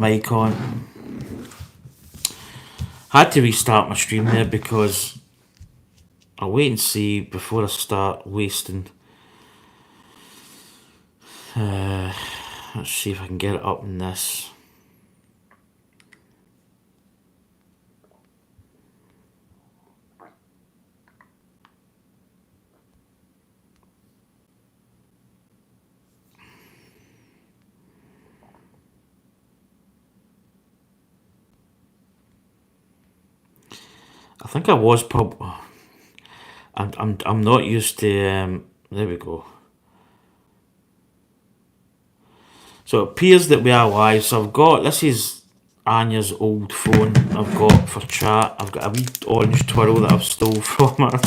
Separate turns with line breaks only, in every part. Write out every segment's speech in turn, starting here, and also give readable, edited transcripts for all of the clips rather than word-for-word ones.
mic on. Had to restart my stream there because I'll wait and see before I start wasting. Let's see if I can get it up in this. I think I was probably. I'm not used to. There we go. So it appears that we are live. So I've got, this is Anya's old phone I've got for chat. I've got a wee orange twirl that I've stole from her.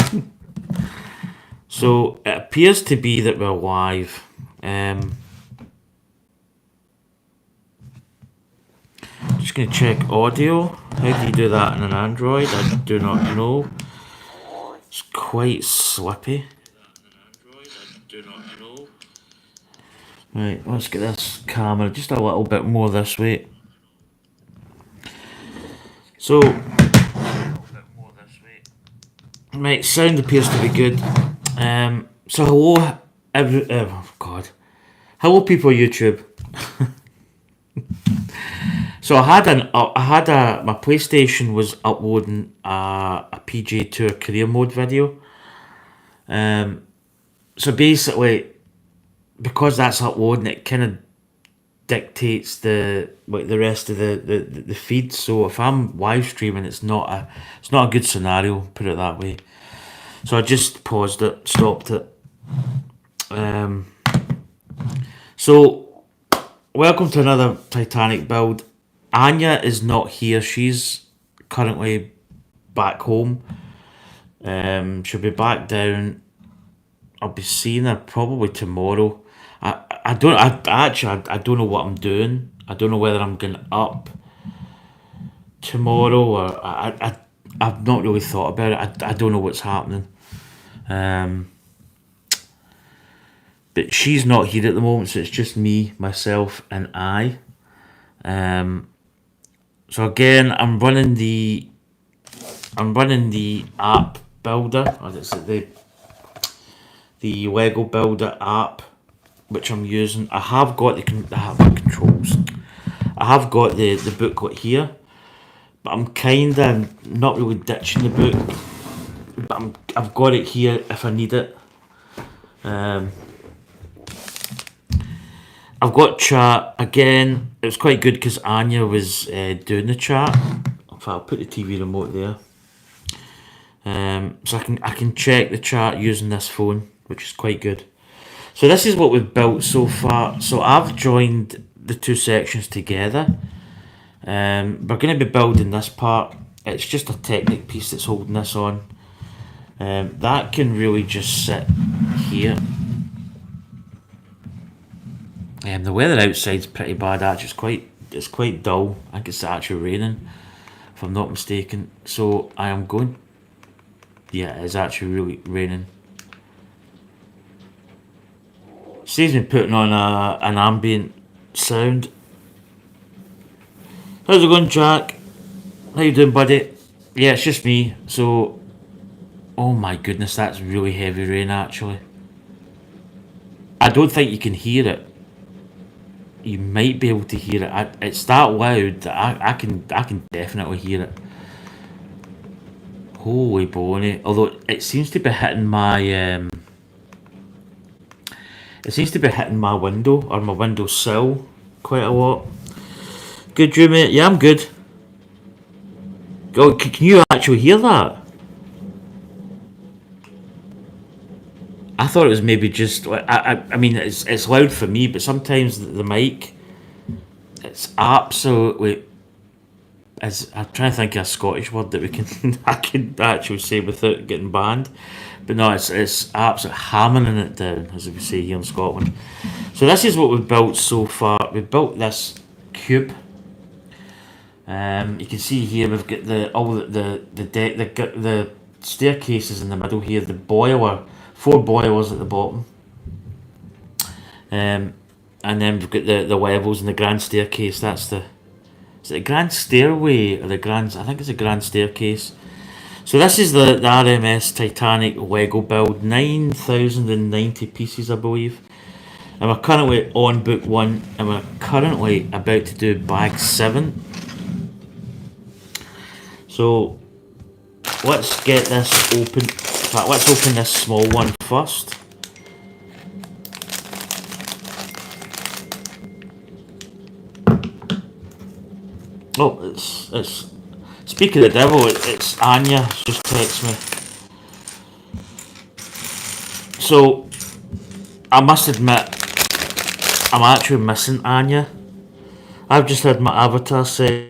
So it appears to be that we're live. Just going to check audio. How do you do that on an Android? I do not know. It's quite slippy. Right, let's get this camera just a little bit more this way. So, right, sound appears to be good. So hello, hello people YouTube. So my PlayStation was uploading a PGA Tour career mode video. So basically, because that's uploading, it kind of dictates the rest of the feed. So if I'm live streaming, it's not a good scenario, put it that way. So I just paused it, stopped it. So welcome to another Titanic build. Anya is not here. She's currently back home. She'll be back down. I'll be seeing her probably tomorrow. I don't know what I'm doing. I don't know whether I'm going up tomorrow or I've not really thought about it. I don't know what's happening. But she's not here at the moment, so it's just me, myself, and I. So again, I'm running the app builder, or it's the Lego Builder app, which I'm using. I have got the controls. I have got the booklet here, but I'm kinda not really ditching the book. But I've got it here if I need it. I've got chat again. It was quite good because Anya was doing the chat. In fact, I'll put the TV remote there. So I can check the chat using this phone, which is quite good. So this is what we've built so far. So I've joined the two sections together. We're going to be building this part. It's just a Technic piece that's holding this on. That can really just sit here. The weather outside's pretty bad actually. It's quite dull. I think it's actually raining, if I'm not mistaken. So I am going. Yeah, it's actually really raining. Steve's been putting on an ambient sound. How's it going, Jack? How you doing, buddy? Yeah, it's just me. So, oh my goodness, that's really heavy rain actually. I don't think you can hear it. You might be able to hear it. It's that loud that I can definitely hear it. Holy baloney! Although it seems to be hitting my window or my windowsill quite a lot. Good, you mate? Yeah, I'm good. Oh, can you actually hear that? I thought it was maybe just. I mean, it's loud for me, but sometimes the mic, it's absolutely. I'm trying to think of a Scottish word that we can I can actually say without getting banned, but no, it's absolutely hammering it down, as we say here in Scotland. So this is what we've built so far. We've built this cube. You can see here we've got the staircases in the middle here. The boiler, 4 boilers at the bottom, and then we've got the levels and the grand staircase. That's the Is it the Grand Stairway or the Grand? I think it's a Grand Staircase. So this is the RMS Titanic Lego build, 9,090 pieces, I believe. And we're currently on book 1, and we're currently about to do bag 7. So let's get this open. In fact, let's open this small one first. Oh, it's speaking of the devil, it's Anya just texted me. So I must admit, I'm actually missing Anya. I've just had my avatar say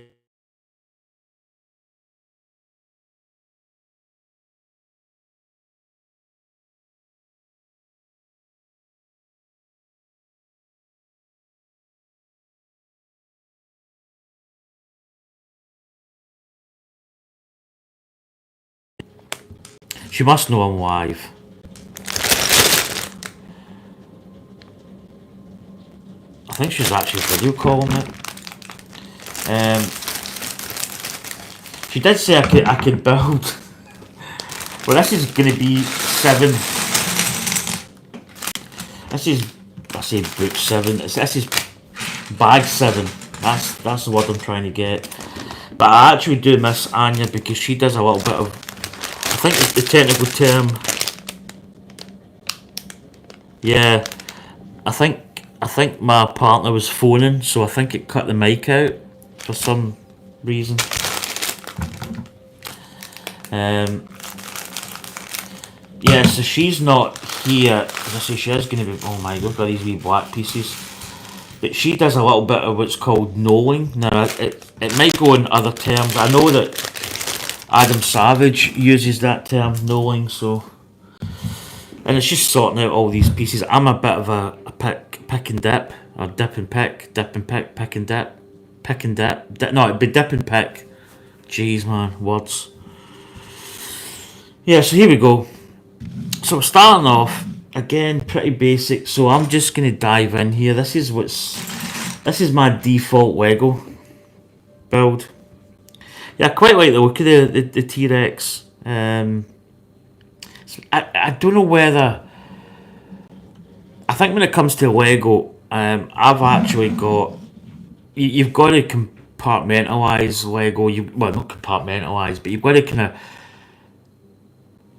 she must know I'm live. I think she's actually video calling it. She did say I could build. Well, this is going to be 7. This is, I say book 7. This is bag 7. That's the word I'm trying to get. But I actually do miss Anya because she does a little bit of, I think the technical term. Yeah, I think my partner was phoning, so I think it cut the mic out for some reason. Yeah, so she's not here. As I say, she is going to be. Oh my god, got these wee black pieces. But she does a little bit of what's called knowing. Now, it might go in other terms. I know that Adam Savage uses that term, knowing, so. And it's just sorting out all these pieces. I'm a bit of a pick and dip, or dip and pick, pick and dip, pick and dip. No, it'd be dip and pick. Jeez, man, words. Yeah, so here we go. So we're starting off again, pretty basic. So I'm just gonna dive in here. This is my default Lego build. Yeah, I quite like the look of the T-Rex. I don't know whether. I think when it comes to Lego, I've actually got. You've got to compartmentalise Lego. Well, not compartmentalise, but you've got to kind of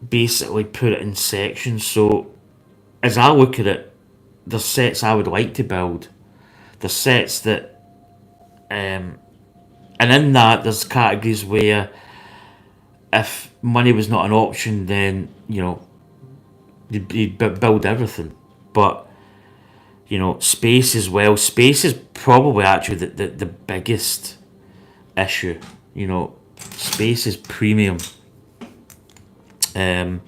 basically put it in sections. So as I look at it, there's sets I would like to build. There's sets that, and in that there's categories where if money was not an option, then you'd build everything. But space as well. Space is probably actually the biggest issue. Space is premium. And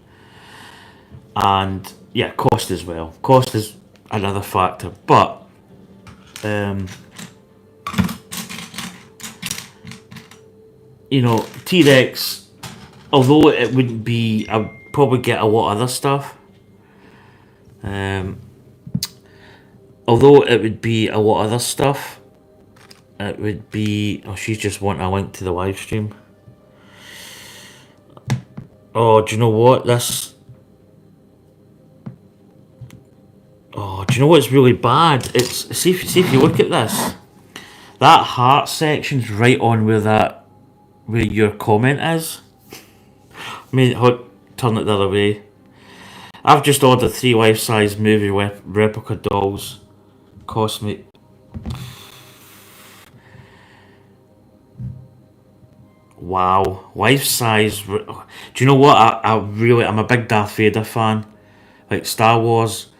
yeah, cost as well. Cost is another factor, but T-Rex, although it wouldn't be, I'd probably get a lot of other stuff. Although it would be a lot of other stuff, it would be. Oh, she's just wanting a link to the live stream. Oh, do you know what? Oh, do you know what's really bad? It's see if you look at this. That heart section's right on where your comment is. I mean, turn it the other way. I've just ordered 3 life-size movie replica dolls. Cost me. Wow, life-size. Do you know what? I'm a big Darth Vader fan. Like Star Wars.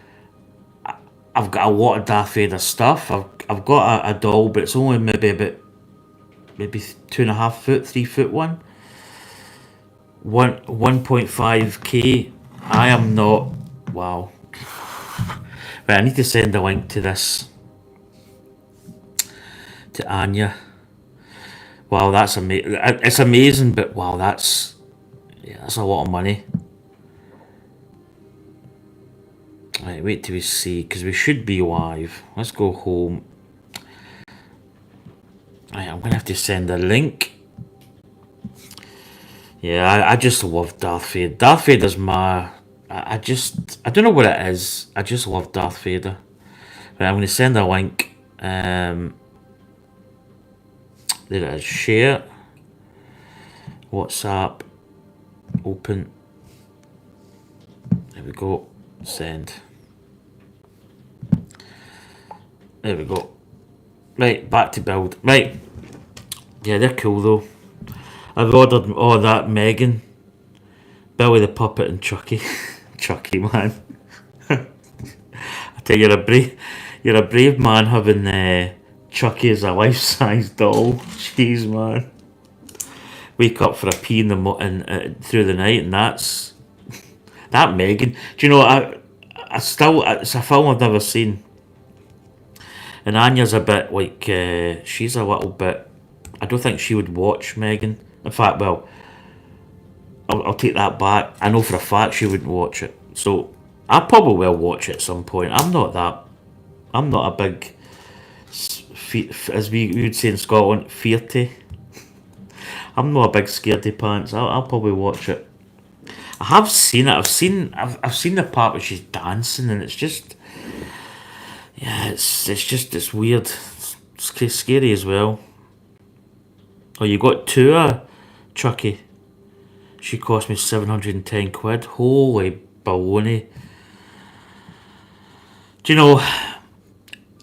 I've got a lot of Darth Vader stuff. I've got a doll, but it's only maybe 2.5 foot, 3 foot one. 1.5K. I am not. Wow. Right, I need to send a link to this to Anya. Wow, that's amazing. It's amazing, but wow, that's a lot of money. Right, wait till we see, because we should be live. Let's go home. Right, I'm gonna have to send a link. Yeah, I just love Darth Vader. Darth Vader's my. I don't know what it is. I just love Darth Vader. Right, I'm gonna send a link. There it is. Share. WhatsApp. Open. There we go. Send. There we go. Right, back to build. Right. Yeah, they're cool though. I've ordered all that Megan, Billy the Puppet, and Chucky. Chucky, man. I tell you, you're a brave man having Chucky as a life-size doll. Jeez, man. Wake up for a pee in the through the night, and that's that Megan. Do you know? I still, it's a film I've never seen, and Anya's a bit like she's a little bit. I don't think she would watch Megan. In fact, well, I'll take that back. I know for a fact she wouldn't watch it. So I probably will watch it at some point. I'm not that. I'm not a big, as we would say in Scotland, fearty. I'm not a big scaredy pants. I'll probably watch it. I have seen it. I've seen the part where she's dancing, and it's just, yeah, it's weird. It's scary as well. Oh, you got two, Chucky. She cost me £710. Holy baloney. Do you know?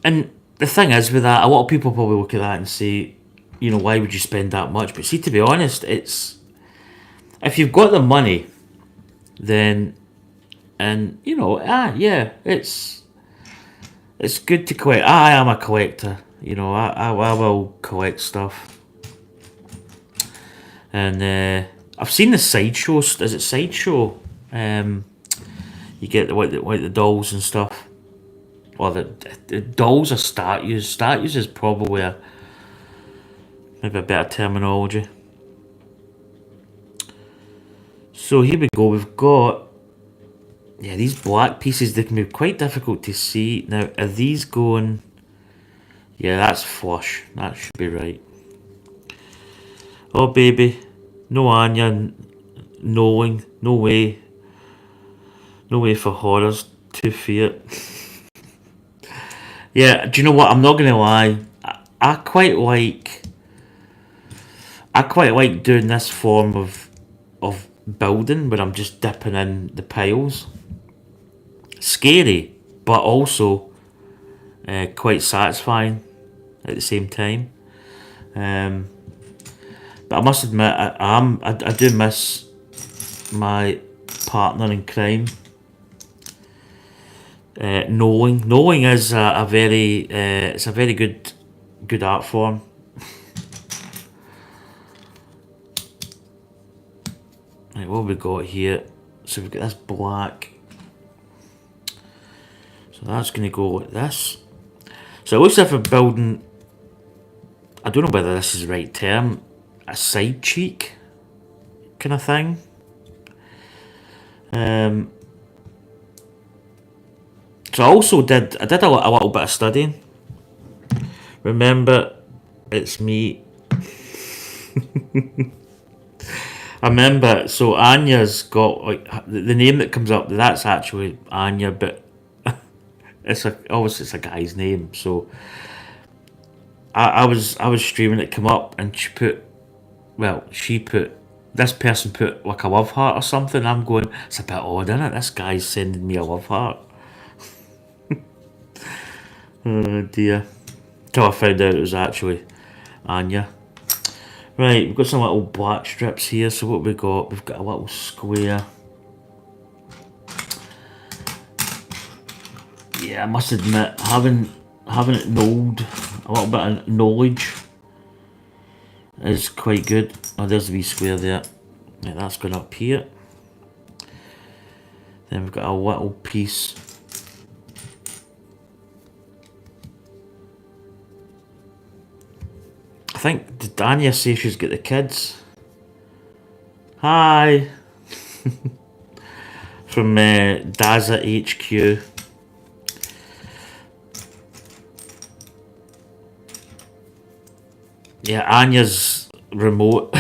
And the thing is with that, a lot of people probably look at that and say, you know, why would you spend that much? But see, to be honest, it's if you've got the money, then, and you know, yeah, it's good to collect. I am a collector. You know, I will collect stuff. And I've seen the sideshow. Is it sideshow? You get the dolls and stuff. Or the dolls are statues. Statues is probably maybe a better terminology. So here we go. We've got, yeah, these black pieces. They can be quite difficult to see. Now, are these going? Yeah, that's flush. That should be right. Oh baby, no Anya, knowing, no way. No way for horrors. 2 feet. Yeah, do you know what? I'm not gonna lie. I quite like. I quite like doing this form of building where I'm just dipping in the piles. Scary, but also quite satisfying at the same time. But I must admit, I do miss my partner in crime. Knowing is a very it's a very good art form. Right, what have we got here? So we've got this black. So that's going to go like this. So it looks like we're building, I don't know whether this is the right term, a side cheek kind of thing. So I did a little bit of studying. Remember, it's me. I remember, so Anya's got, like, the name that comes up, that's actually Anya, but obviously it's a guy's name, so I was streaming, it come up, and this person put like a love heart or something. I'm going, it's a bit odd, isn't it? This guy's sending me a love heart. Oh dear. Till I found out it was actually Anya. Right, we've got some little black strips here. So what have we got? We've got a little square. Yeah, I must admit, having it knowed, a little bit of knowledge is quite good. Oh, there's a wee square there. Yeah, that's going up here. Then we've got a little piece. I think, did Anya say she's got the kids? Hi! From Daza HQ. Yeah, Anya's remote.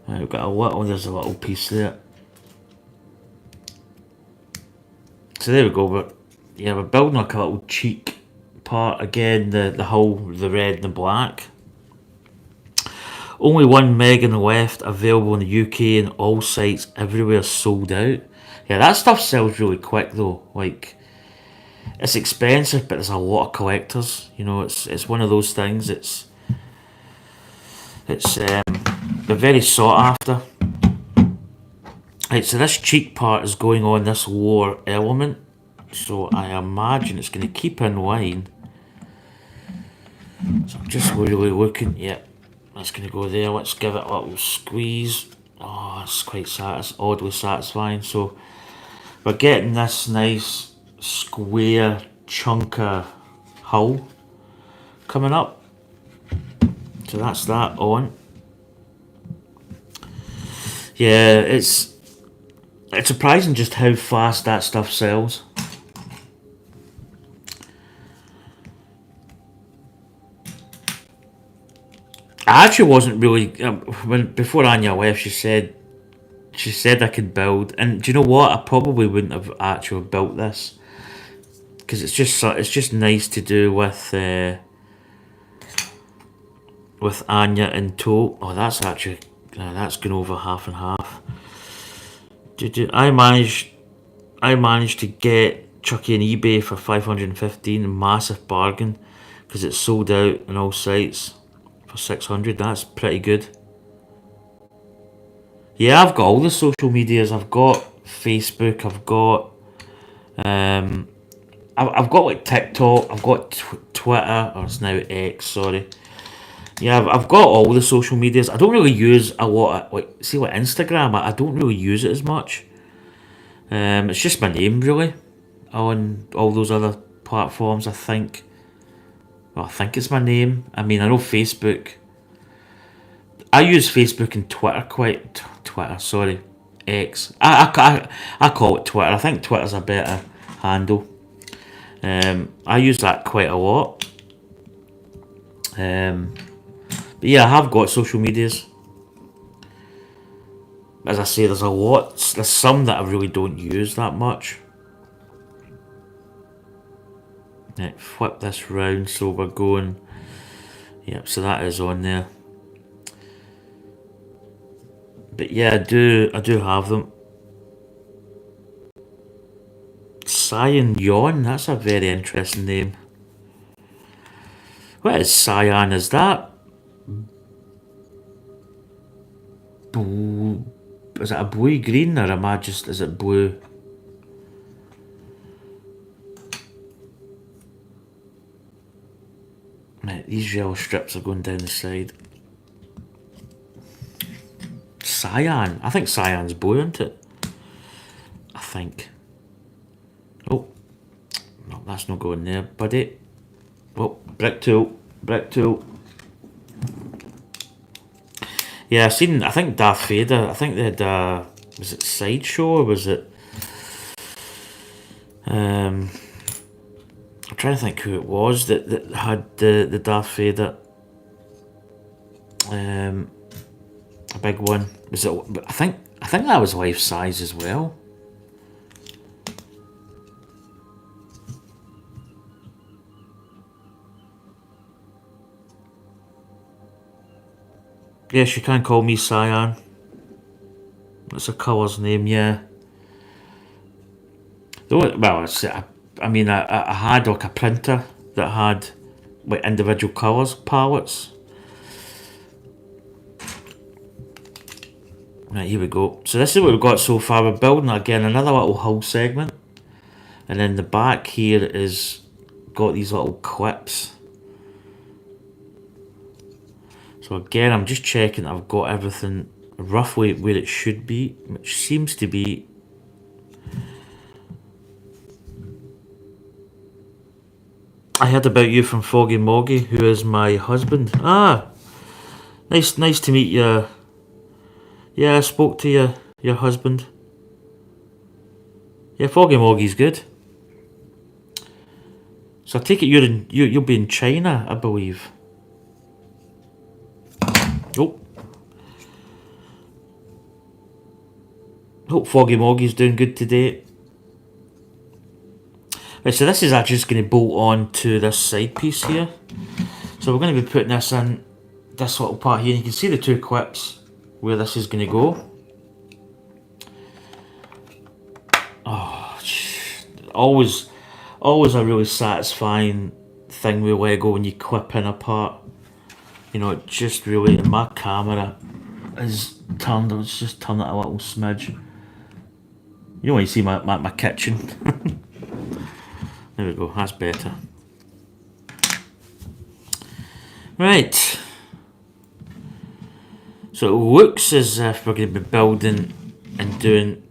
Right, we've got a little, there's a little piece there. So there we go, but yeah, we're building like a little cheek part again, the whole, the red and the black. Only one Megan left, available in the UK and all sites everywhere sold out. Yeah, that stuff sells really quick though. Like, it's expensive, but there's a lot of collectors. You know, it's one of those things. It's they're very sought after. Right, so this cheek part is going on this lower element, so I imagine it's going to keep in line. So I'm just really looking. Yeah, that's going to go there. Let's give it a little squeeze. Oh, it's quite oddly satisfying. So we're getting this nice square chunk of hull coming up. So that's that on. Yeah, it's surprising just how fast that stuff sells. I actually wasn't really when before Anya left. She said I could build, and do you know what? I probably wouldn't have actually built this because it's just nice to do with Anya in tow. Oh, that's actually that's going over half and half. I managed to get Chucky on eBay for 515, a massive bargain, because it's sold out on all sites for 600. That's pretty good. Yeah, I've got all the social medias. I've got Facebook. Um, I've got like TikTok. I've got Twitter, or it's now X. Sorry. Yeah, I've got all the social medias. I don't really use a lot of, like, see, like Instagram. I don't really use it as much. It's just my name really on all those other platforms. I think. Well, I think it's my name. I mean, I know Facebook. I use Facebook and Twitter quite. Twitter, sorry, X. I call it Twitter. I think Twitter's a better handle. I use that quite a lot. But yeah, I have got social medias. As I say, there's a lot. There's some that I really don't use that much. Right, flip this round so we're going. Yep, so that is on there. But yeah, I do have them. Cyan Yawn, that's a very interesting name. What is cyan? Is that blue? Is it a blue green, or am I just, is it blue? Right, these yellow strips are going down the side. Cyan. I think cyan's blue, isn't it? I think. Oh, no, that's not going there, buddy. Oh, brick tool. Brick tool. Yeah, I've seen, I think Darth Vader, I think they had was it Sideshow, or was it, I'm trying to think who it was that had the Darth Vader, a big one. Was it, I think that was life size as well. Yes, you can call me Cyan. That's a colour's name, yeah. Well, I mean, I had like a printer that had like individual colours palettes. Right, here we go. So this is what we've got so far. We're building again another little hull segment, and then the back here is got these little clips. So again, I'm just checking I've got everything roughly where it should be, which seems to be. I heard about you from Foggy Moggy, who is my husband. Ah, nice to meet you. Yeah, I spoke to your husband. Yeah, Foggy Moggy's good. So I take it you'll be in China, I believe. Oh. Hope Foggy Moggy's doing good today. Right, so this is actually just going to bolt on to this side piece here. So we're going to be putting this in this little part here. And you can see the two clips where this is going to go. Oh, always a really satisfying thing with Lego when you clip in a part. You know, it just really, and my camera is turned, let's just turn it a little smidge. You know when you see my kitchen. There we go, that's better. Right. So it looks as if we're going to be building and doing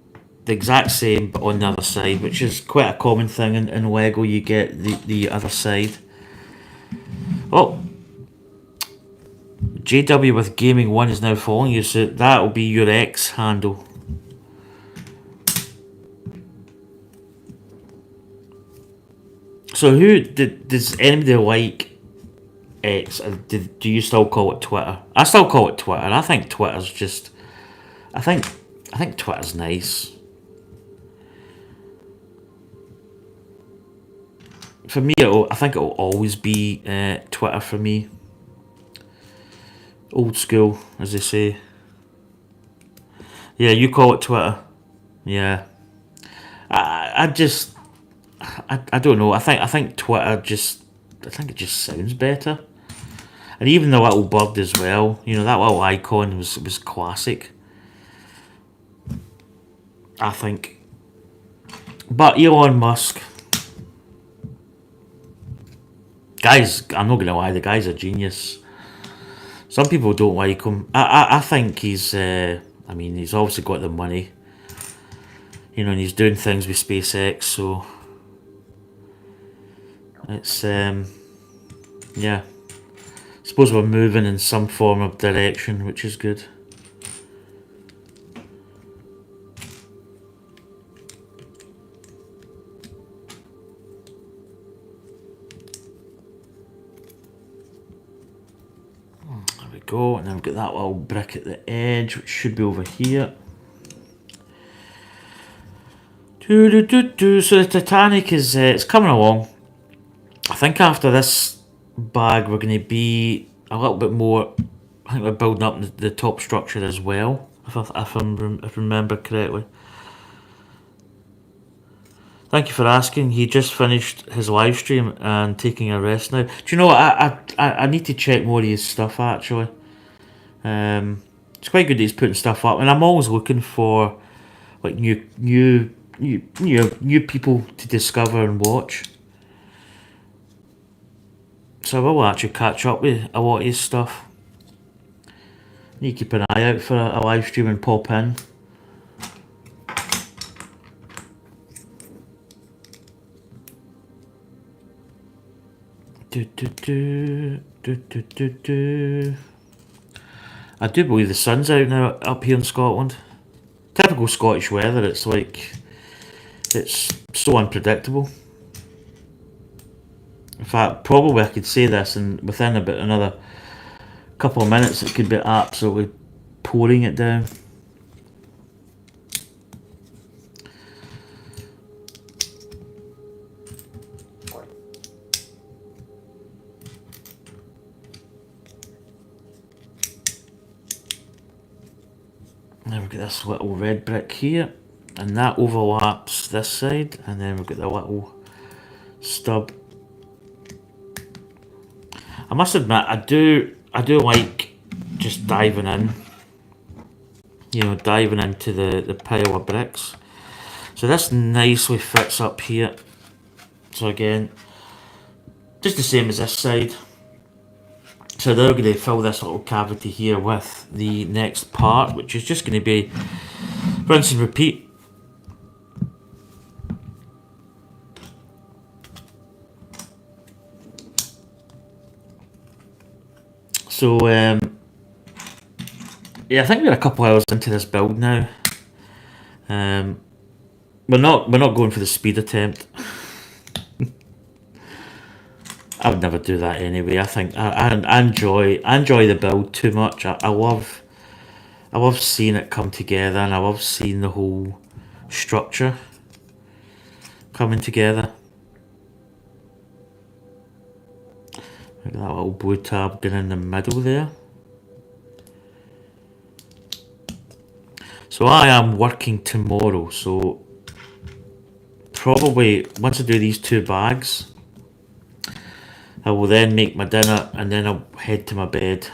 the exact same but on the other side, which is quite a common thing in Lego. You get the other side. Oh, JW with Gaming 1 is now following you, so that will be your X handle. So does anybody like X? Do you still call it Twitter? I still call it Twitter. I think Twitter's just, I think Twitter's nice. For me, I think it'll always be Twitter for me. Old school, as they say. Yeah, you call it Twitter. Yeah. I don't know. I think Twitter just, I think it just sounds better. And even the little bird as well. You know, that little icon was classic, I think. But Elon Musk, guys, I'm not gonna lie, the guy's a genius. Some people don't like him. I think he's. I mean, he's obviously got the money. You know, and he's doing things with SpaceX, so it's yeah. I suppose we're moving in some form of direction, which is good. There we go, and then we've got that little brick at the edge, which should be over here. So the Titanic is it's coming along. I think after this bag we're going to be a little bit more. I think we're building up the top structure as well, if I remember correctly. Thank you for asking. He just finished his live stream and taking a rest now. Do you know what? I need to check more of his stuff actually. It's quite good that he's putting stuff up, and I'm always looking for like new people to discover and watch. So I will actually catch up with a lot of his stuff. You keep an eye out for a live stream and pop in. I do believe the sun's out now up here in Scotland. Typical Scottish weather, it's like, it's so unpredictable. In fact, probably I could say this, and within about another couple of minutes it could be absolutely pouring it down. Now we've got this little red brick here, and that overlaps this side, and then we've got the little stub. I must admit, I do like just diving in. You know, diving into the pile of bricks. So this nicely fits up here. So again, just the same as this side. So they're going to fill this little cavity here with the next part, which is just going to be rinse and repeat. So yeah, I think we're a couple hours into this build now. We're not going for the speed attempt. I would never do that anyway. I think I enjoy the build too much. I love seeing it come together, and I love seeing the whole structure coming together. Look at that little blue tab going in the middle there. So I am working tomorrow, so probably once I do these 2 bags, I will then make my dinner and then I'll head to my bed.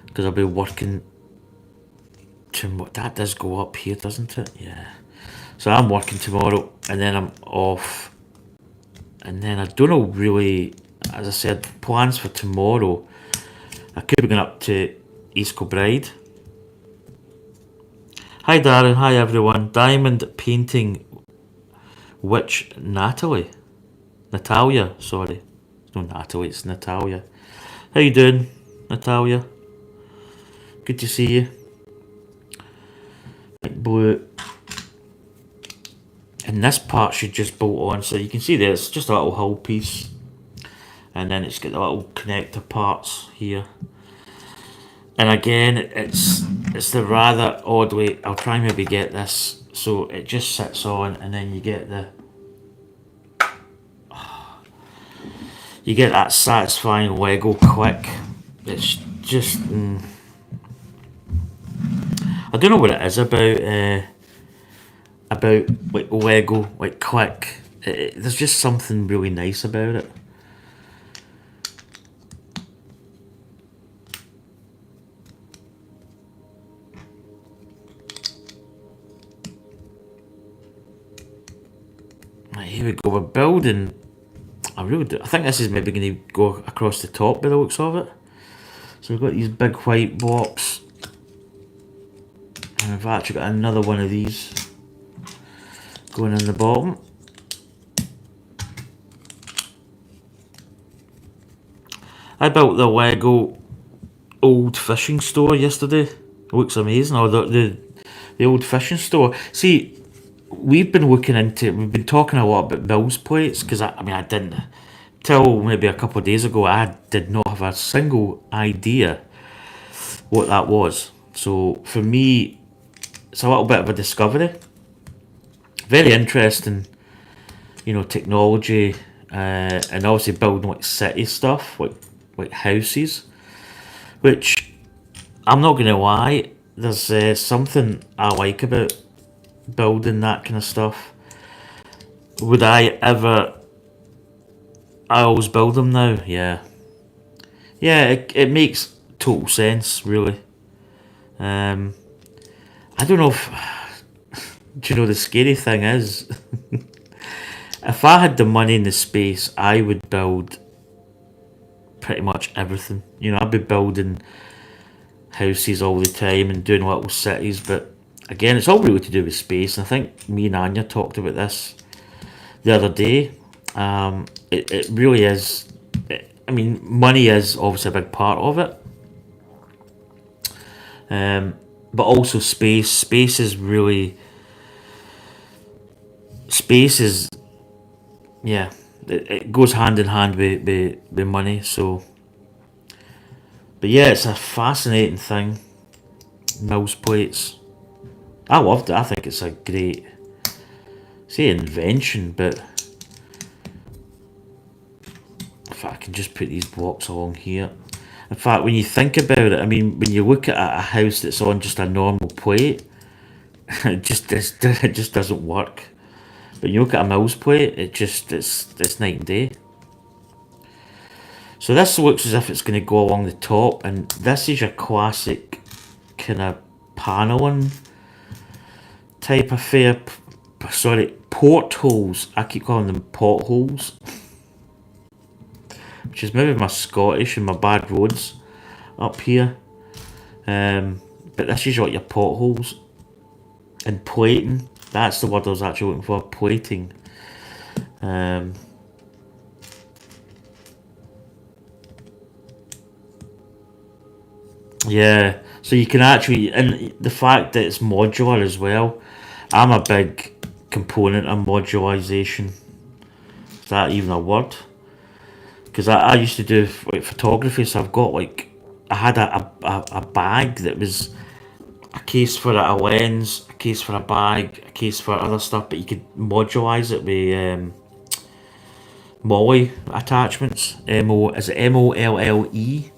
Because I'll be working tomorrow. That does go up here, doesn't it? Yeah. So I'm working tomorrow and then I'm off. And then I don't know really, as I said, plans for tomorrow. I could be going up to East Kilbride. Hi Darren, hi everyone. Diamond painting witch Natalia, sorry. It's not Natalie, it's Natalia. How you doing, Natalia? Good to see you. Blue. And this part should just bolt on, so you can see there it's just a little hull piece. And then it's got the little connector parts here. And again, it's the rather odd way. I'll try and maybe get this so it just sits on, and then you get that satisfying Lego click. It's just I don't know what it is about like Lego like click. There's just something really nice about it. Here we go, we're building. I think this is maybe going to go across the top by the looks of it. So we've got these big white blocks. And we've actually got another one of these going in the bottom. I built the Lego old fishing store yesterday. It looks amazing. Or the old fishing store. See, we've been talking a lot about Bill's plates, because I didn't, till maybe a couple of days ago, I did not have a single idea what that was. So for me, it's a little bit of a discovery. Very interesting, technology, and obviously building like city stuff, like houses, which I'm not going to lie, there's something I like about building that kind of stuff. Would I always build them now? Yeah, it makes total sense, really. I don't know if do you know the scary thing is if I had the money and the space, I would build pretty much everything. I'd be building houses all the time and doing little cities, but again, it's all really to do with space. And I think me and Anya talked about this the other day. It really is. Money is obviously a big part of it, but also space. Space is yeah. It goes hand in hand with money. So, but yeah, it's a fascinating thing. Mouse plates. I loved it. I think it's a great, say, invention, but if I can just put these blocks along here. In fact, when you think about it, when you look at a house that's on just a normal plate, it just doesn't work. But you look at a mouse plate, it's night and day. So this looks as if it's going to go along the top, and this is your classic kind of paneling type affair. Sorry, portholes. I keep calling them potholes, which is maybe my Scottish and my bad roads up here. But this is like your potholes. And plating, that's the word I was actually looking for, plating. Yeah, so you can actually, and the fact that it's modular as well, I'm a big component of modularization. Is that even a word? because I used to do like photography, so I've got like I had a bag that was a case for a lens, a case for a bag, a case for other stuff, but you could modulise it with Molly attachments. Is it MOLLE?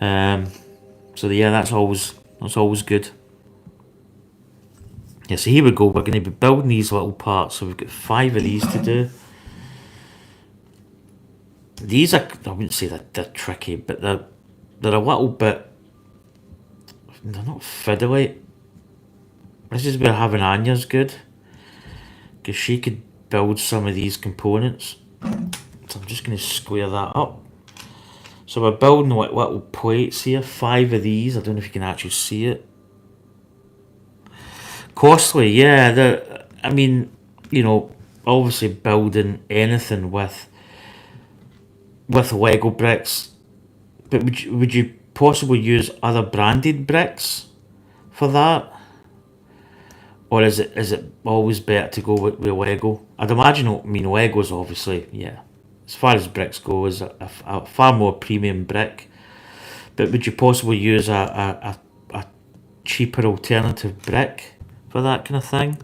Um, so yeah, that's always good. Yeah, so here we go. We're going to be building these little parts. So we've got 5 of these to do. These are, I wouldn't say that they're tricky, but they're a little bit, they're not fiddly. This is where having Anya's good, because she could build some of these components. So I'm just going to square that up. So we're building like little plates here, 5 of these. I don't know if you can actually see it. Costly, yeah. I mean, obviously building anything with Lego bricks, but would you possibly use other branded bricks for that, or is it always better to go with Lego? I'd imagine. I mean, Lego's obviously, yeah, as far as bricks go, is a far more premium brick. But would you possibly use a cheaper alternative brick for that kind of thing?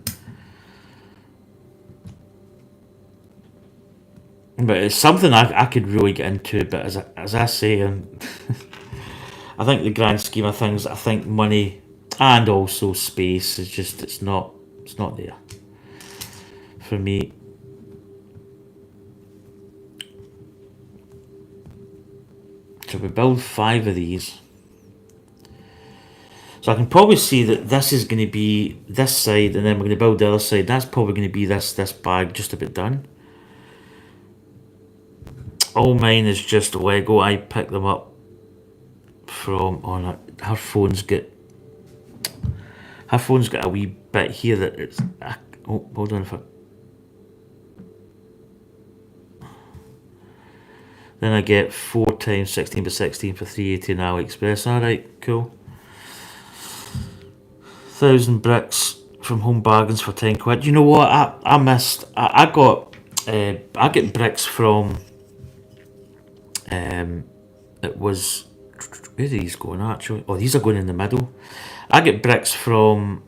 But it's something I could really get into. But as I say, I think the grand scheme of things, I think money and also space is just it's not there for me. So we build 5 of these. So I can probably see that this is going to be this side, and then we're going to build the other side. That's probably going to be this bag just about done. All mine is just Lego. I picked them up from her phone's got a wee bit here that it's. Oh, hold on for. Then I get 4 times 16 by 16 for 380 in AliExpress. Alright, cool. 1,000 bricks from Home Bargains for 10 quid. You know what? I missed. I get bricks from. It was. Where are these going actually? Oh, these are going in the middle. I get bricks from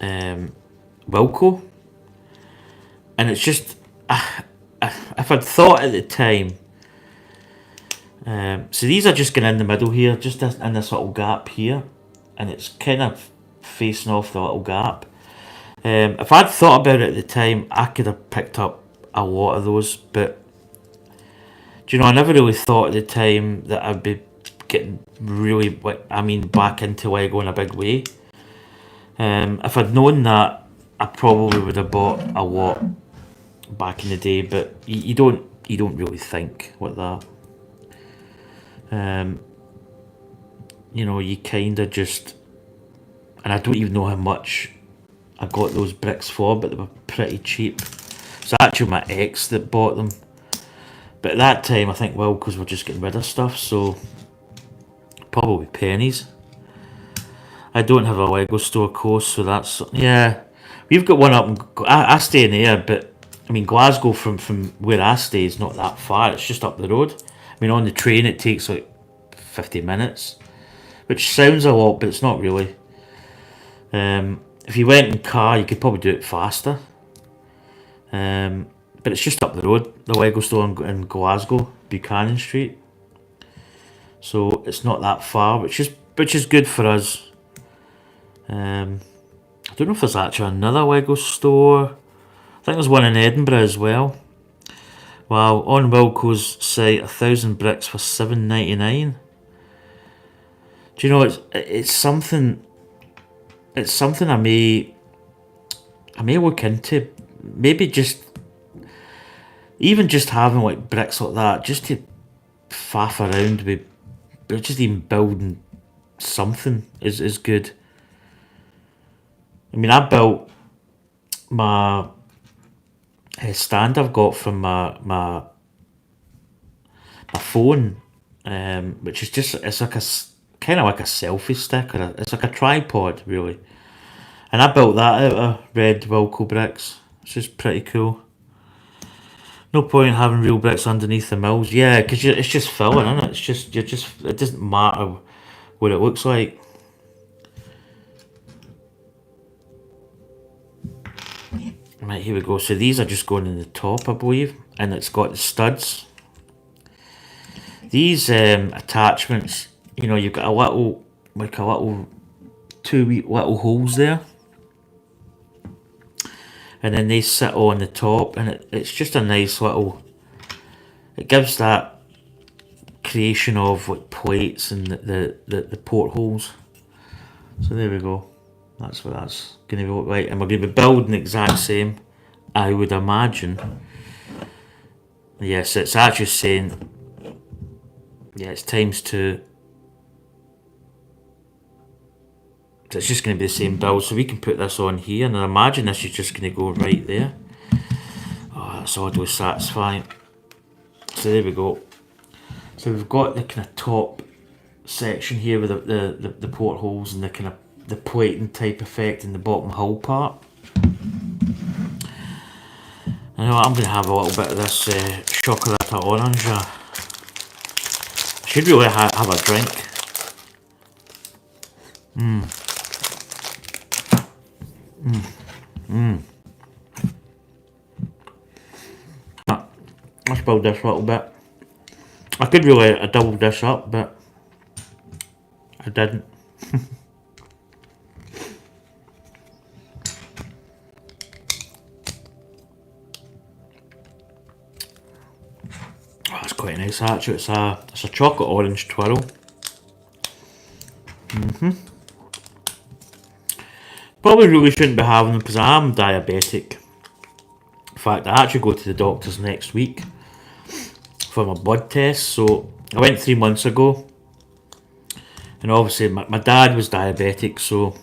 Wilco, and it's just if I'd thought at the time. So these are just going in the middle here, just in this little gap here, and it's kind of facing off the little gap. If I'd thought about it at the time, I could have picked up a lot of those, but I never really thought at the time that I'd be getting really, back into Lego in a big way. If I'd known that, I probably would have bought a lot back in the day, but you don't really think like that. You kind of just, and I don't even know how much I got those bricks for, but they were pretty cheap. It's actually my ex that bought them, but at that time I think because we're just getting rid of stuff, so probably pennies. I don't have a Lego store course, so that's, yeah. We've got one up. I stay in there, but I mean Glasgow from where I stay is not that far. It's just up the road. I mean on the train it takes like 50 minutes, which sounds a lot, but it's not really. If you went in car, you could probably do it faster. But it's just up the road, the Lego store in Glasgow, Buchanan Street. So it's not that far, which is good for us. I don't know if there's actually another Lego store. I think there's one in Edinburgh as well. Wow, on Wilco's site, 1,000 bricks for $7.99. Do you know it's something? It's something I may look into. Maybe just having like bricks like that, just to faff around with, just even building something is good. I mean, I built my stand I've got from my phone, which is just, it's like kind of like a selfie stick, or it's like a tripod really, and I built that out of red Wilco bricks, which is pretty cool. No point in having real bricks underneath the mills. Yeah, because it's just filling, isn't it? It's just you're just. It doesn't matter what it looks like. Right, here we go. So these are just going in the top, I believe, and it's got the studs. These attachments, you've got a little, like a little two wee little holes there, and then they sit on the top, and it's just a nice little. It gives that creation of like plates and the portholes. So there we go. That's what that's going to look like, and we're going to be building the exact same, I would imagine. Yes, it's actually saying, yeah, it's times 2. So it's just going to be the same build, so we can put this on here, and I imagine this is just going to go right there. Oh, that's oddly satisfying. So there we go. So we've got the kind of top section here with the portholes and the kind of the plating type effect in the bottom hull part. I know I'm going to have a little bit of this chocolate orange. I should really have a drink. Let's build this a little bit. I could really double this up, but I didn't. Oh, it's quite nice actually. It's a chocolate orange twirl. Probably really shouldn't be having them because I am diabetic. In fact, I actually go to the doctors next week for my blood test. So I went 3 months ago, and obviously my dad was diabetic, so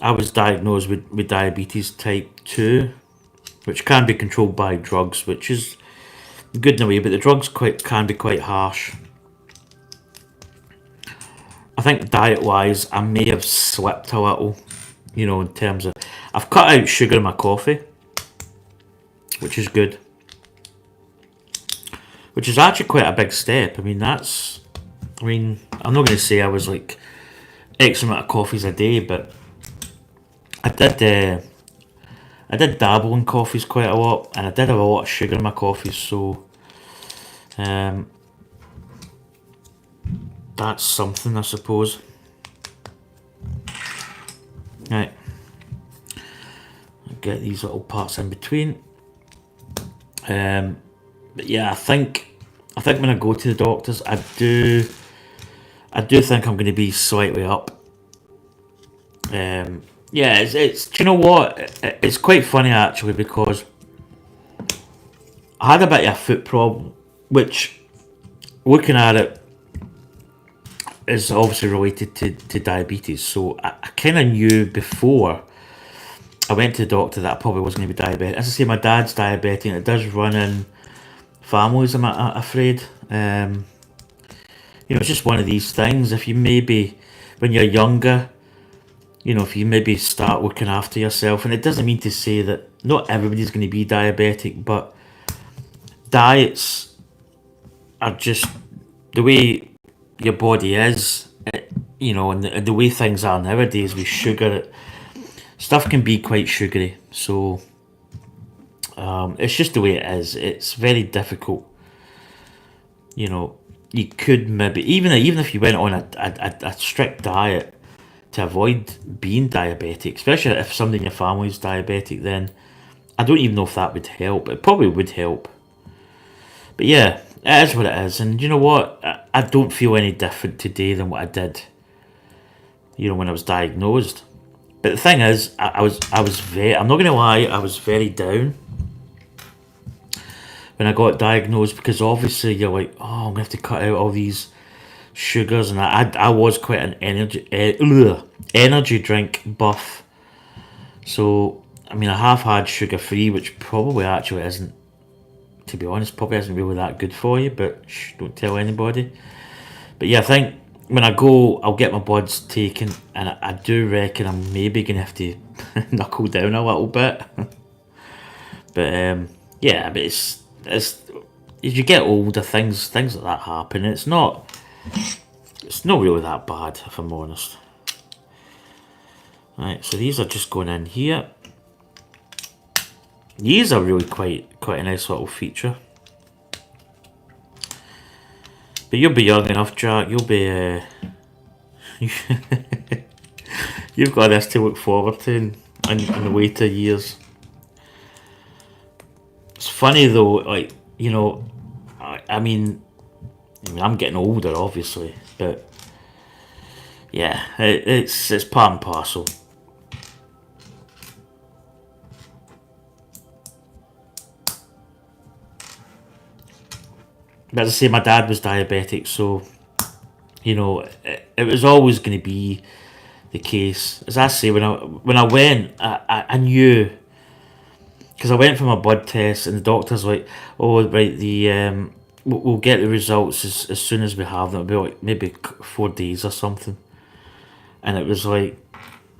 I was diagnosed with diabetes type 2, which can be controlled by drugs, which is good in a way, but the drugs can be quite harsh. I think diet wise, I may have slipped a little, in terms of. I've cut out sugar in my coffee, which is good. Which is actually quite a big step. I'm not going to say I was like X amount of coffees a day, but I did dabble in coffees quite a lot, and I did have a lot of sugar in my coffees, so that's something, I suppose. Right, get these little parts in between. But yeah, I think when I go to the doctors, I do think I'm going to be slightly up. Yeah, it's do you know what? It's quite funny actually, because I had a bit of a foot problem, which, looking at it, is obviously related to diabetes. So I kind of knew before I went to the doctor that I probably was going to be diabetic. As I say, my dad's diabetic, and it does run in families, I'm afraid. It's just one of these things. If you maybe, when you're younger, if you maybe start looking after yourself, and it doesn't mean to say that not everybody's going to be diabetic, but diets are just the way your body is, and the way things are nowadays with sugar. Stuff can be quite sugary, so it's just the way it is. It's very difficult. You could maybe, even if you went on a strict diet to avoid being diabetic, especially if somebody in your family is diabetic, then I don't even know if that would help. It probably would help. But yeah, it is what it is. And you know what? I don't feel any different today than what I did, when I was diagnosed. But the thing is, I was very, I'm not going to lie, I was very down when I got diagnosed, because obviously you're like, oh, I'm going to have to cut out all these sugars, and I was quite an energy drink buff. So, I have had sugar free, which probably actually isn't, to be honest, probably isn't really that good for you, but don't tell anybody. But yeah, I think when I go, I'll get my bloods taken, and I do reckon I'm maybe going to have to knuckle down a little bit. But yeah, but it's as you get older, things like that happen. It's not really that bad, if I'm honest. Right, so these are just going in here. These are really quite a nice little feature. But you'll be young enough, Jack. You'll be you've got this to look forward to in the later years. It's funny though, like, you know, I mean, I'm getting older, obviously, but yeah, it's part and parcel. But as I say, my dad was diabetic, so you know, it was always going to be the case. As I say, when I went, I knew, because I went for my blood test, and the doctor's like, "Oh, right, we'll get the results as soon as we have them. It'll be like maybe 4 days or something." And it was like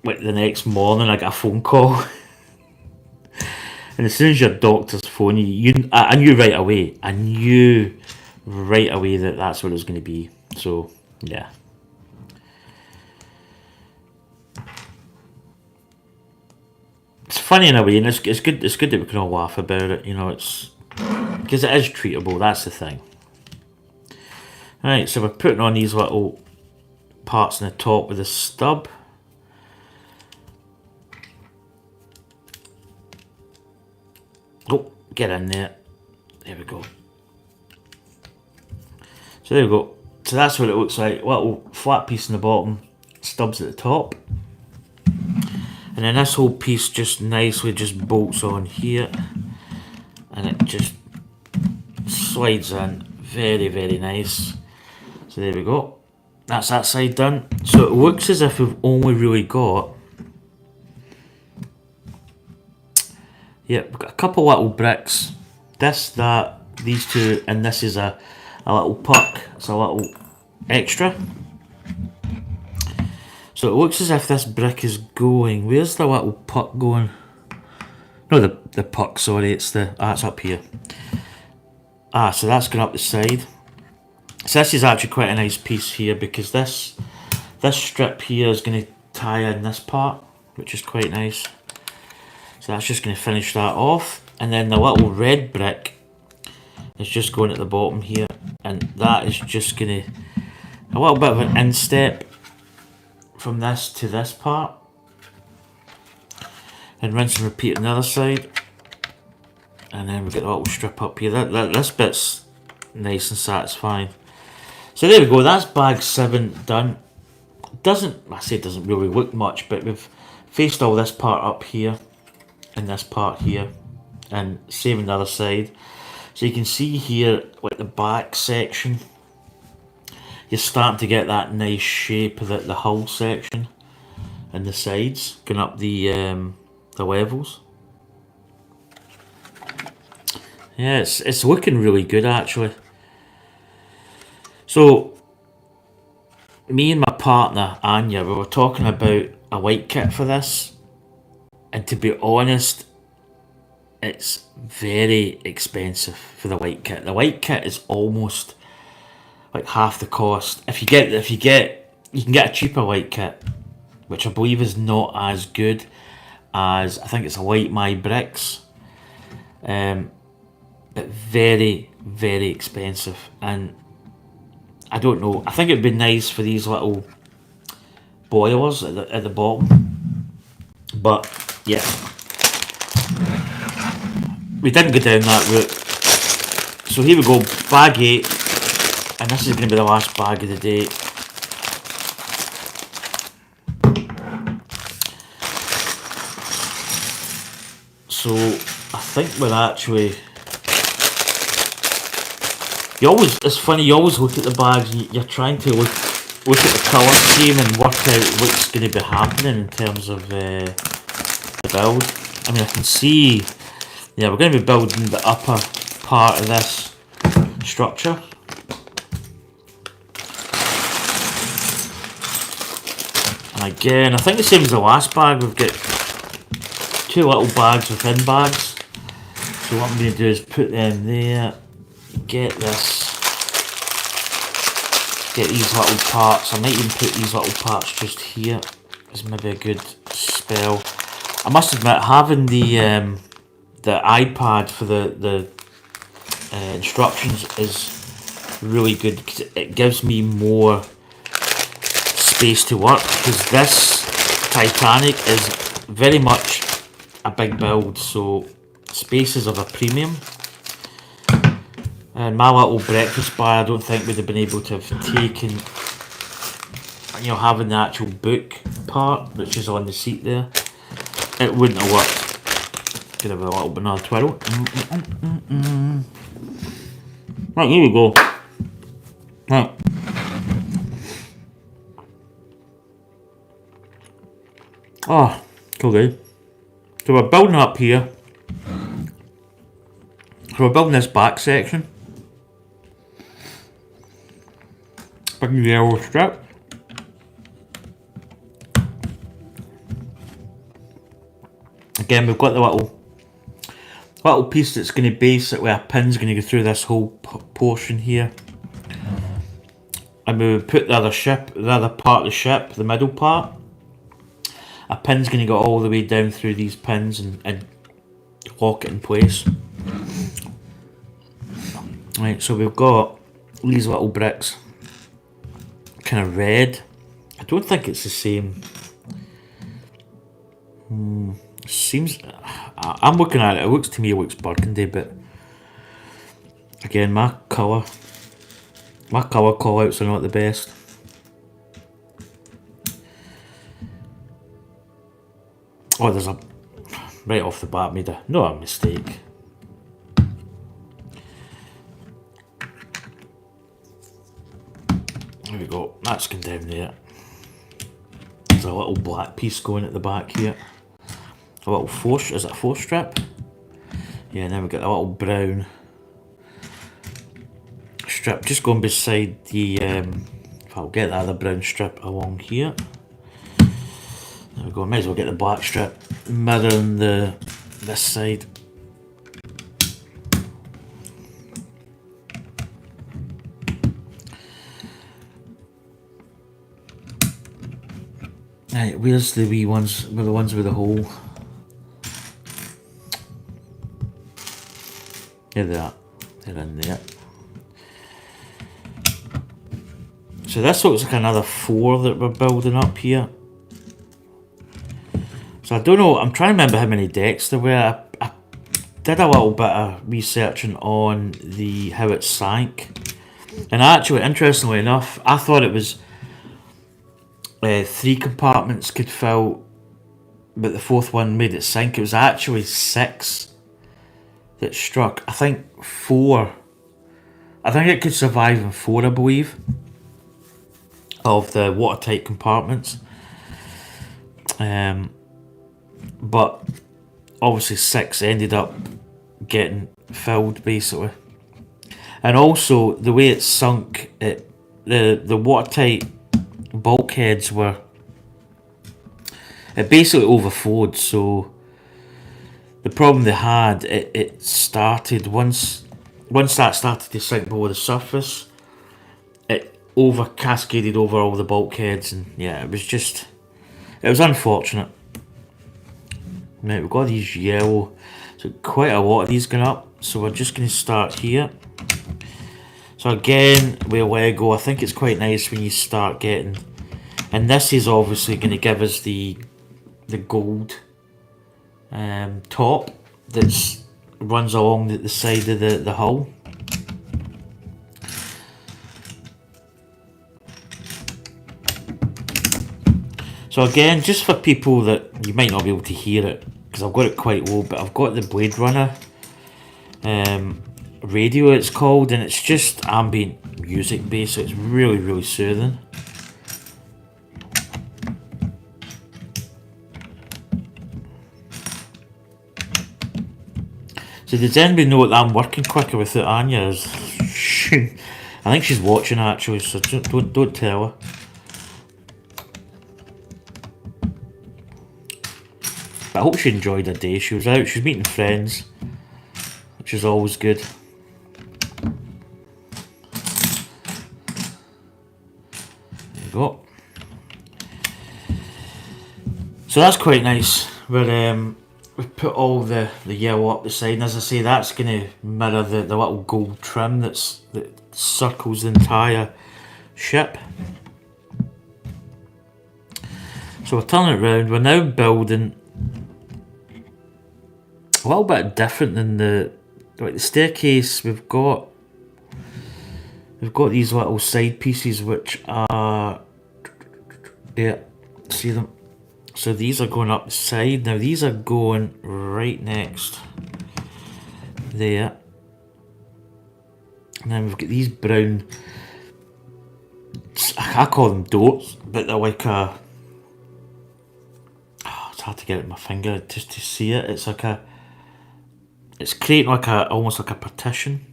the next morning, I got a phone call, and as soon as your doctor's phone I knew right away. I knew right away that that's what it was going to be. So yeah. It's funny in a way, and it's good. It's good that we can all laugh about it. You know, it's because it is treatable. That's the thing. Right, so we're putting on these little parts on the top with the stub. Oh, get in there. There we go. So there we go. So that's what it looks like. Little flat piece in the bottom, stubs at the top. And then this whole piece just nicely just bolts on here. And it just slides in. Very, very nice. So there we go. That's that side done. So it looks as if we've only really got, yeah, we've got a couple little bricks. This, that, these two, and this is a little puck. It's a little extra. So it looks as if this brick is going. Where's the little puck going? No, the puck, sorry, it's it's up here. So that's going up the side. So this is actually quite a nice piece here, because this strip here is going to tie in this part, which is quite nice. So that's just going to finish that off. And then the little red brick is just going at the bottom here, and that is just going to, a little bit of an instep from this to this part, and rinse and repeat on the other side. And then we get the little strip up here. This bit's nice and satisfying. So there we go, that's bag 7 done. It doesn't really look much, but we've faced all this part up here and this part here, and same on the other side. So you can see here, like the back section, you're starting to get that nice shape of the hull section and the sides going up the levels. Yeah, it's looking really good actually. So me and my partner Anya, we were talking about a white kit for this, and to be honest, it's very expensive for the white kit. The white kit is almost like half the cost. You can get a cheaper white kit, which I believe is not as good as, I think it's a White My Bricks, but very, very expensive. And I don't know, I think it'd be nice for these little boilers at the bottom, but yeah, we didn't go down that route. So here we go, bag 8, and this is going to be the last bag of the day. So I think we're actually, it's funny, you always look at the bags and you're trying to look at the colour scheme and work out what's going to be happening in terms of the build. I mean, I can see, yeah, we're going to be building the upper part of this structure. And again, I think the same as the last bag, we've got 2 little bags within bags. So what I'm going to do is put them there, get these little parts. I might even put these little parts just here. Is maybe a good spell. I must admit, having the iPad for the instructions is really good because it gives me more space to work, because this Titanic is very much a big build, so space is of a premium. And my little breakfast bar, I don't think would have been able to have taken, you know, having the actual book part, which is on the seat there, it wouldn't have worked. Could have a little bit another twirl. Right, here we go. Right. Oh, okay. So we're building up here. So we're building this back section. Big yellow strip. Again, we've got the little piece that's going to basically, a pin's going to go through this whole portion here. And we would put the other part of the ship, the middle part. A pin's going to go all the way down through these pins and lock it in place. Right, so we've got these little bricks, kind of red. I don't think it's the same. Seems, I'm looking at it. It looks to me, it looks burgundy, but again, my colour call outs are not the best. Oh, there's a, right off the bat, made a mistake. There we go, that's going down there. There's a little black piece going at the back here. A little is it a 4 strip? Yeah, and then we've got a little brown strip just going beside the, if I'll get the other brown strip along here. There we go, might as well get the black strip mirroring this side. Right, where's the wee ones, the ones with the hole? There they are, they're in there. So this looks like another 4 that we're building up here. So I don't know, I'm trying to remember how many decks there were. I did a little bit of researching on how it sank. And actually, interestingly enough, I thought it was 3 compartments could fill, but the 4th one made it sink. It was actually 6 that struck. I think 4. I think it could survive in 4, I believe, of the watertight compartments. But obviously 6 ended up getting filled basically. And also the way it sunk, the watertight bulkheads were, it basically overflowed. So the problem they had, it started once that started to sink below the surface, it cascaded over all the bulkheads, and yeah, it was unfortunate. Right, we've got these yellow, so quite a lot of these going up, so we're just going to start here. So again, with Lego, I think it's quite nice when you start getting, and this is obviously going to give us the gold top that runs along the side of the hull. So again, just for people that you might not be able to hear it, because I've got it quite low, but I've got the Blade Runner radio, it's called, and it's just ambient music based, so it's really, really soothing. So does anybody know that I'm working quicker without Anya? I think she's watching actually, so don't tell her. But I hope she enjoyed her day. She was out, she was meeting friends. which is always good. There you go. So that's quite nice. We've put all the yellow up the side, and as I say, that's going to mirror the little gold trim that circles the entire ship. So we're turning it around. We're now building a little bit different than the staircase. We've got these little side pieces which are, yeah, see them. So these are going up the side. Now these are going right next there. And then we've got these brown, I call them dots, but they're like a, it's hard to get it in my finger just to see it. It's like it's creating like almost like a partition.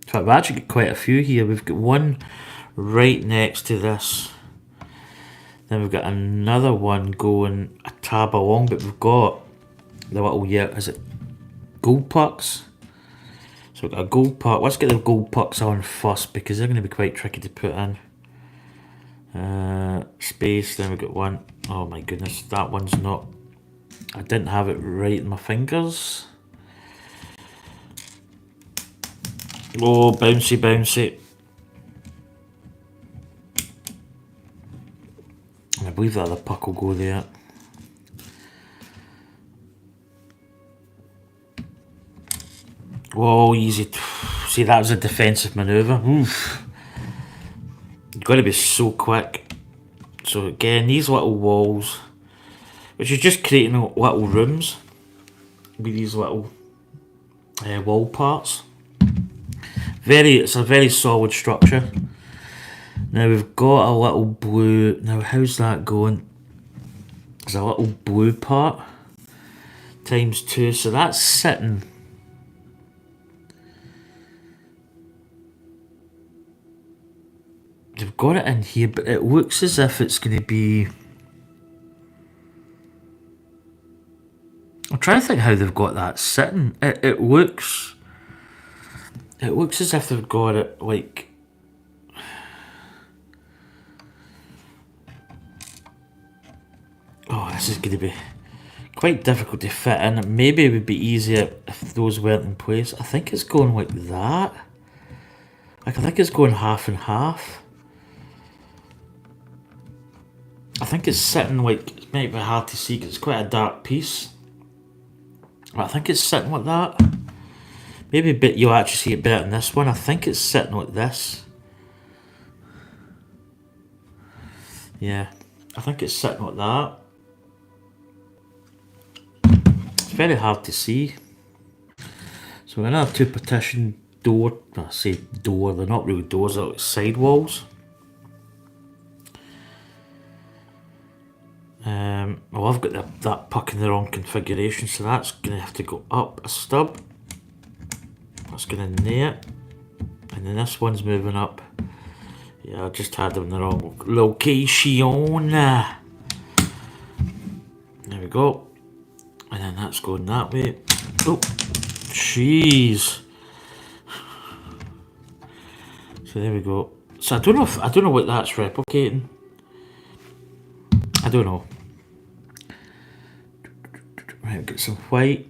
In fact, we've actually got quite a few here. We've got one right next to this. Then we've got another one going a tab along, but we've got the little, is it gold pucks? So we've got a gold puck. Let's get the gold pucks on first because they're going to be quite tricky to put in. Space, then we've got one. Oh my goodness, that one's not, I didn't have it right in my fingers. Oh, bouncy, bouncy. I believe that other puck will go there. Whoa, easy. See, that was a defensive manoeuvre. Oof. You've got to be so quick. So again, these little walls, which is just creating little rooms with these little wall parts. It's a very solid structure. Now we've got a little blue. Now how's that going? There's a little blue part times 2, so that's sitting. They've got it in here, but it looks as if it's going to be. I'm trying to think how they've got that sitting. It looks as if they've got it like. Oh, this is going to be quite difficult to fit in. Maybe it would be easier if those weren't in place. I think it's going like that. Like, I think it's going half and half. I think it's sitting like, it might be hard to see because it's quite a dark piece. But I think it's sitting like that. Maybe you'll actually see it better in this one. I think it's sitting like this. Yeah, I think it's sitting like that. It's very hard to see. So we're going to have 2 partition door. I say door, they're not really doors, they're like side walls. Well, I've got that puck in the wrong configuration, so that's going to have to go up a stub. That's going in there. And then this one's moving up. Yeah, I just had them in the wrong location. There we go. And then that's going that way. Oh, jeez. So there we go. So I don't know what that's replicating. I don't know. Right, get some white.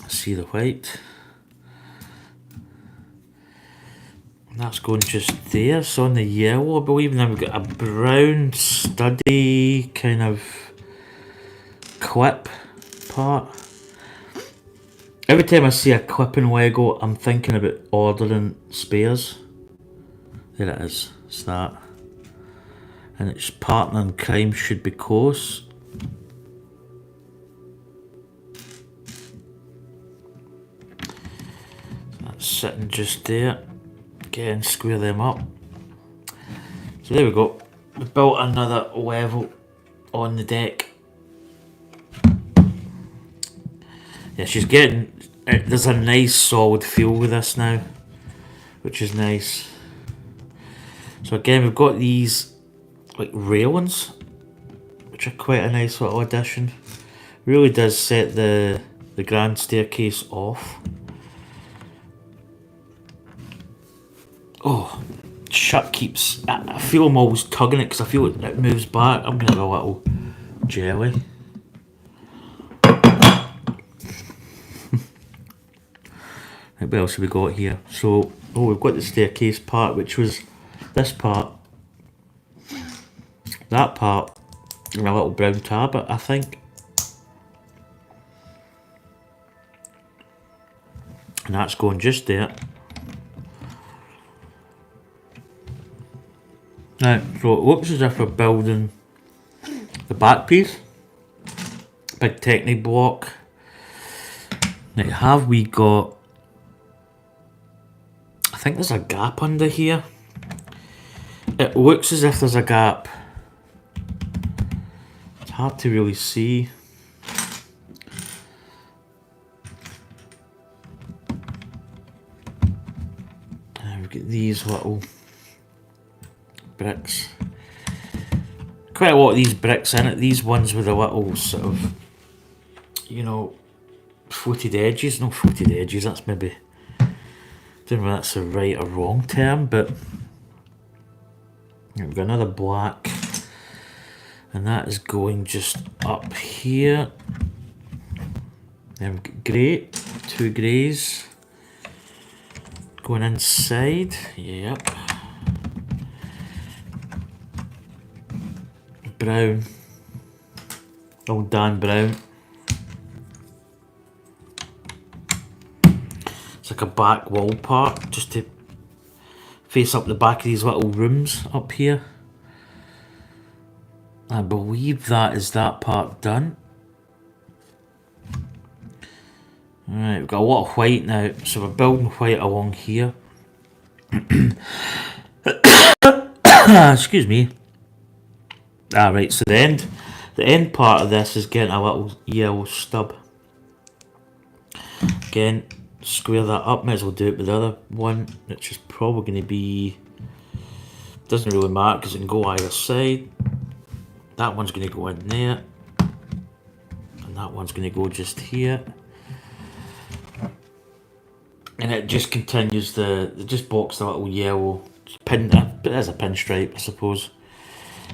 Let's see the white. And that's going just there. It's on the yellow, I believe. And then we've got a brown study kind of clip part. Every time I see a clip in Lego, I'm thinking about ordering spares. There it is. It's that. And its partner in crime should be close. That's sitting just there. Again, square them up. So there we go. We built another level on the deck. Yeah, she's getting. There's a nice solid feel with this now, which is nice. So again, we've got these like railings, which are quite a nice little addition. Really does set the the grand staircase off. Oh, shut keeps. I feel I'm always tugging it because I feel it moves back. I'm gonna have a little jelly. Right, what else have we got here? So, we've got the staircase part, which was this part, that part, and a little brown tab, I think. And that's going just there. Now, so it looks as if we're building the back piece. Big Technic block. Now, have we got... I think there's a gap under here. It looks as if there's a gap. It's hard to really see. And we've got these little bricks. Quite a lot of these bricks in it. These ones with a little sort of, you know, footed edges. No footed edges, that's maybe... I don't know if that's a right or wrong term, but we've got another black, and that is going just up here. Then we've got grey, 2 greys going inside. Yep. Brown, old Dan Brown. Like a back wall part, just to face up the back of these little rooms up here. I believe that is that part done. Alright, we've got a lot of white now, so we're building white along here. Excuse me. Right, so the end part of this is getting a little yellow stub. Again, square that up, might as well do it with the other one, which is probably going to be, doesn't really matter because it can go either side. That one's going to go in there, and that one's going to go just here, and it just continues it just blocks the little yellow pin, but there's a pinstripe, I suppose,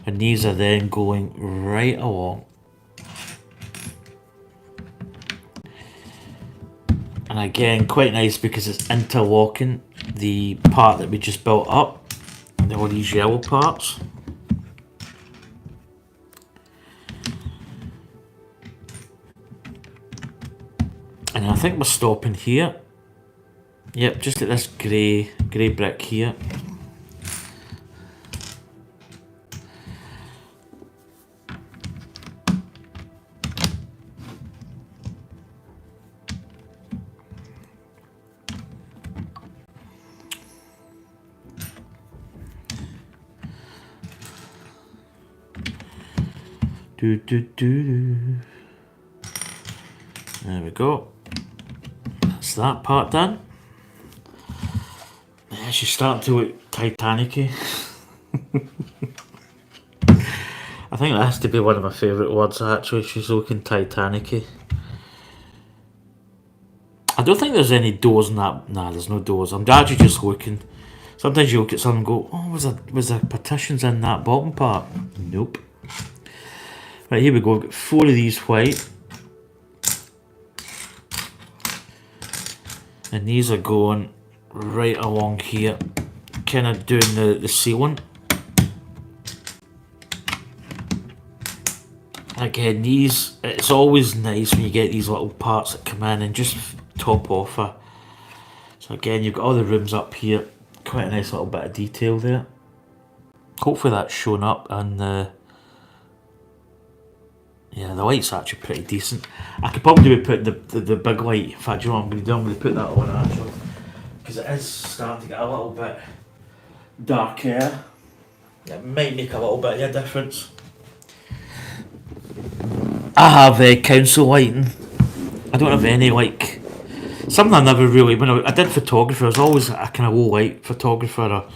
and these are then going right along. And again, quite nice because it's interlocking the part that we just built up, all these yellow parts. And I think we're stopping here. Yep, just at this grey brick here. There we go. That's that part done. Yeah, she's starting to look Titanic-y. I think that has to be one of my favourite words actually, she's looking Titanic-y. I don't think there's any doors in that. Nah, there's no doors. I'm actually just looking. Sometimes you look at something and go, oh, was there partitions in that bottom part? Nope. Right, here we go. We've got 4 of these white. And these are going right along here, kind of doing the ceiling. Again, these, it's always nice when you get these little parts that come in and just top off her. So again, you've got all the rooms up here. Quite a nice little bit of detail there. Hopefully that's shown up, and yeah, the light's actually pretty decent. I could probably be putting the big light. In fact, you know what I'm going to do? I'm going to put that on actually, because it is starting to get a little bit darker. It might make a little bit of a difference. I have council lighting. I don't have any, like, something I never really, when I did photography, I was always a kind of low light photographer, or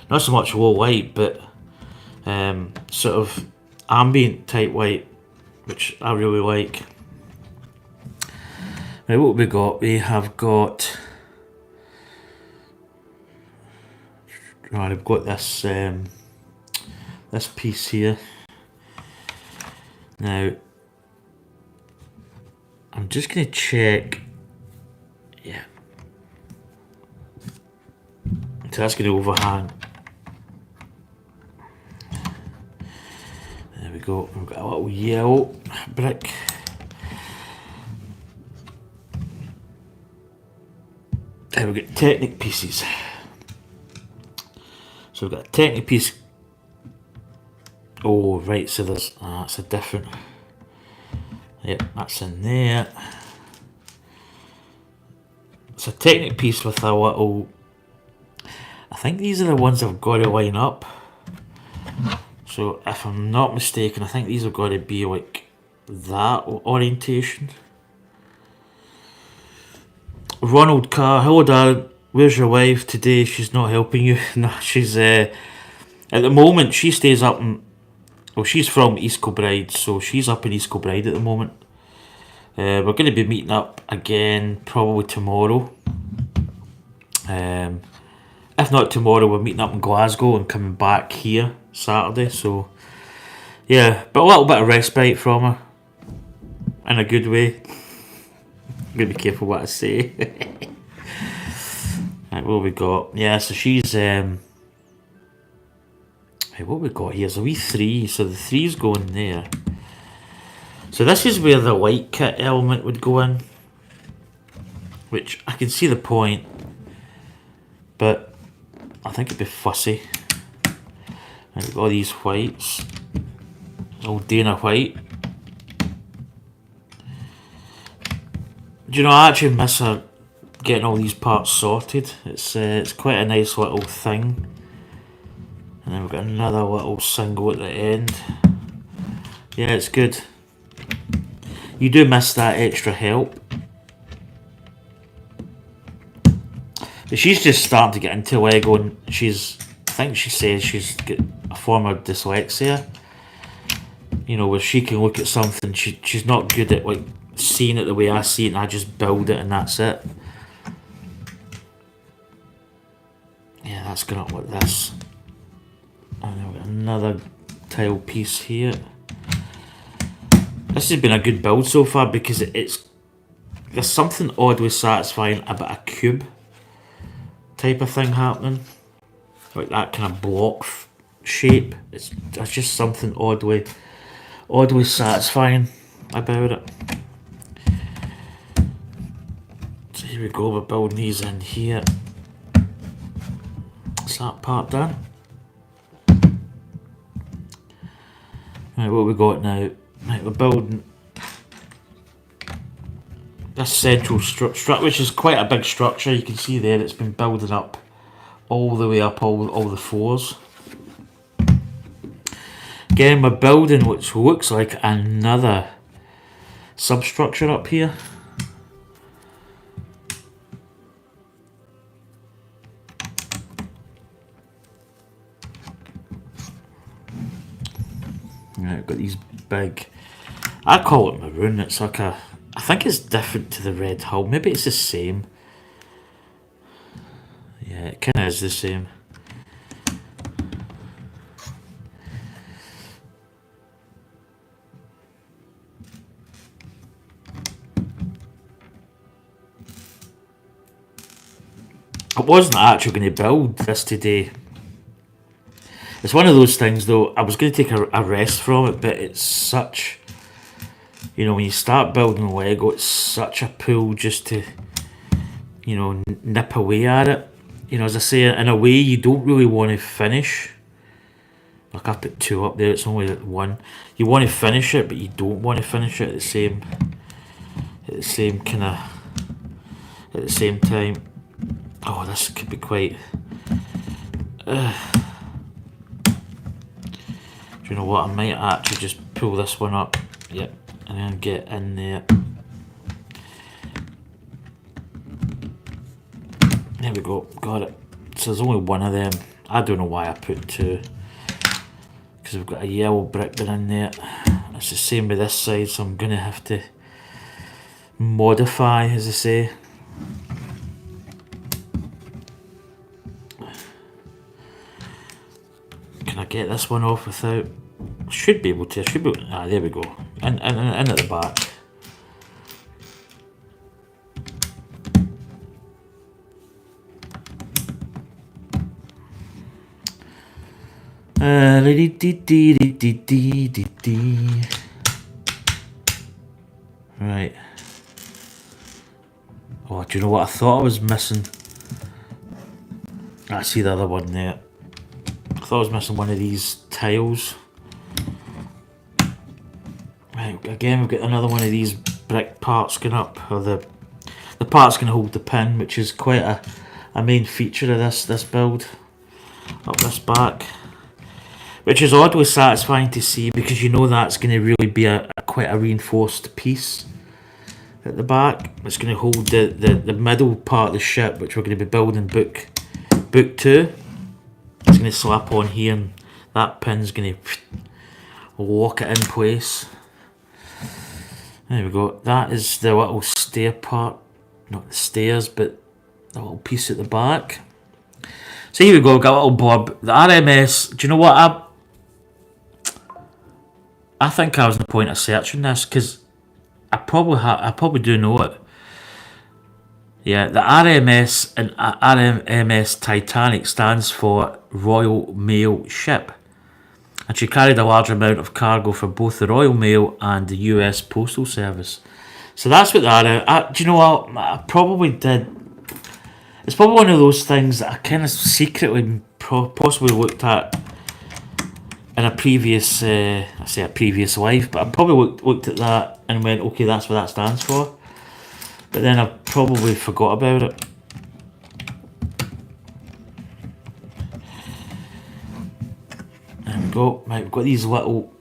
not so much low light, but sort of ambient type light, which I really like. Right, what have we got? We have got... Right, I've got this piece here. Now, I'm just going to check. Yeah. So that's going to overhang. There we go. We've got a little yellow brick. There we got Technic pieces. So we've got a Technic piece. Oh, right, so that's a different... Yep, that's in there. It's a Technic piece with a little... I think these are the ones I've got to line up. So if I'm not mistaken, I think these have got to be like that orientation. Ronald Carr, hello Darren, where's your wife today? She's not helping you. No, she's at the moment she stays up in, well, she's from East Kilbride, so she's up in East Kilbride at the moment. We're going to be meeting up again probably tomorrow. If not tomorrow, we're meeting up in Glasgow and coming back here Saturday. So yeah, but a little bit of respite from her in a good way. I'm going to be careful what I say. Right, what have we got? Yeah, so she's right, what have we got here? So we 3, so the 3's going there. So this is where the light kit element would go in, which I can see the point, but I think it'd be fussy. And we've got all these whites, old Dana white. Do you know, I actually miss her getting all these parts sorted. It's quite a nice little thing. And then we've got another little single at the end. Yeah, it's good. You do miss that extra help. But she's just starting to get into Lego, and I think she says she's got a form of dyslexia. You know, where she can look at something, she's not good at like seeing it the way I see it, and I just build it and that's it. Yeah, that's going up like this. And then we've got another tile piece here. This has been a good build so far because there's something oddly satisfying about a cube type of thing happening, like that kind of block shape. It's just something oddly satisfying about it. So here we go, we're building these in here. Is that part done? Right, what have we got now? Right, we're building this central structure, which is quite a big structure. You can see there it's been building up all the way up all the floors. Again, we're building which looks like another substructure up here. Right, we've got these big, I call it maroon, it's like I think it's different to the red hull, maybe it's the same. Yeah, it kind of is the same. I wasn't actually going to build this today. It's one of those things though, I was going to take a rest from it, but it's such, you know, when you start building Lego, it's such a pull just to, you know, nip away at it. You know, as I say, in a way you don't really want to finish. Like I put 2 up there, it's only 1. You want to finish it, but you don't want to finish it at the same kind of, at the same time. Oh, this could be quite... Do you know what, I might actually just pull this one up. Yep, and then get in there. There we go, got it. So there's only 1 of them. I don't know why I put 2. Because we've got a yellow brick in there. It's the same with this side, so I'm going to have to modify, as I say. Can I get this one off without? Should be able to. Should be. Ah, there we go. In at the back. Right. Oh, do you know what I thought I was missing? I see the other one there. I thought I was missing one of these tiles. Right, again we've got another one of these brick parts going up, or the part's going to hold the pin, which is quite a main feature of this build. Up this back. Which is oddly satisfying to see, because you know that's going to really be a quite a reinforced piece at the back. It's going to hold the middle part of the ship, which we're going to be building book 2. It's going to slap on here, and that pin's going to lock it in place. There we go. That is the little stair part. Not the stairs, but the little piece at the back. So here we go, got a little blob. The RMS, do you know what? I think I was in the point of searching this, because I probably do know it. Yeah, the RMS and RMS Titanic stands for Royal Mail Ship, and she carried a large amount of cargo for both the Royal Mail and the US Postal Service. So that's what that. Do you know what? I probably did. It's probably one of those things that I kind of secretly possibly looked at in a previous, I say a previous life, but I probably looked at that and went, okay, that's what that stands for. But then I probably forgot about it. There we go. Right, we've got these little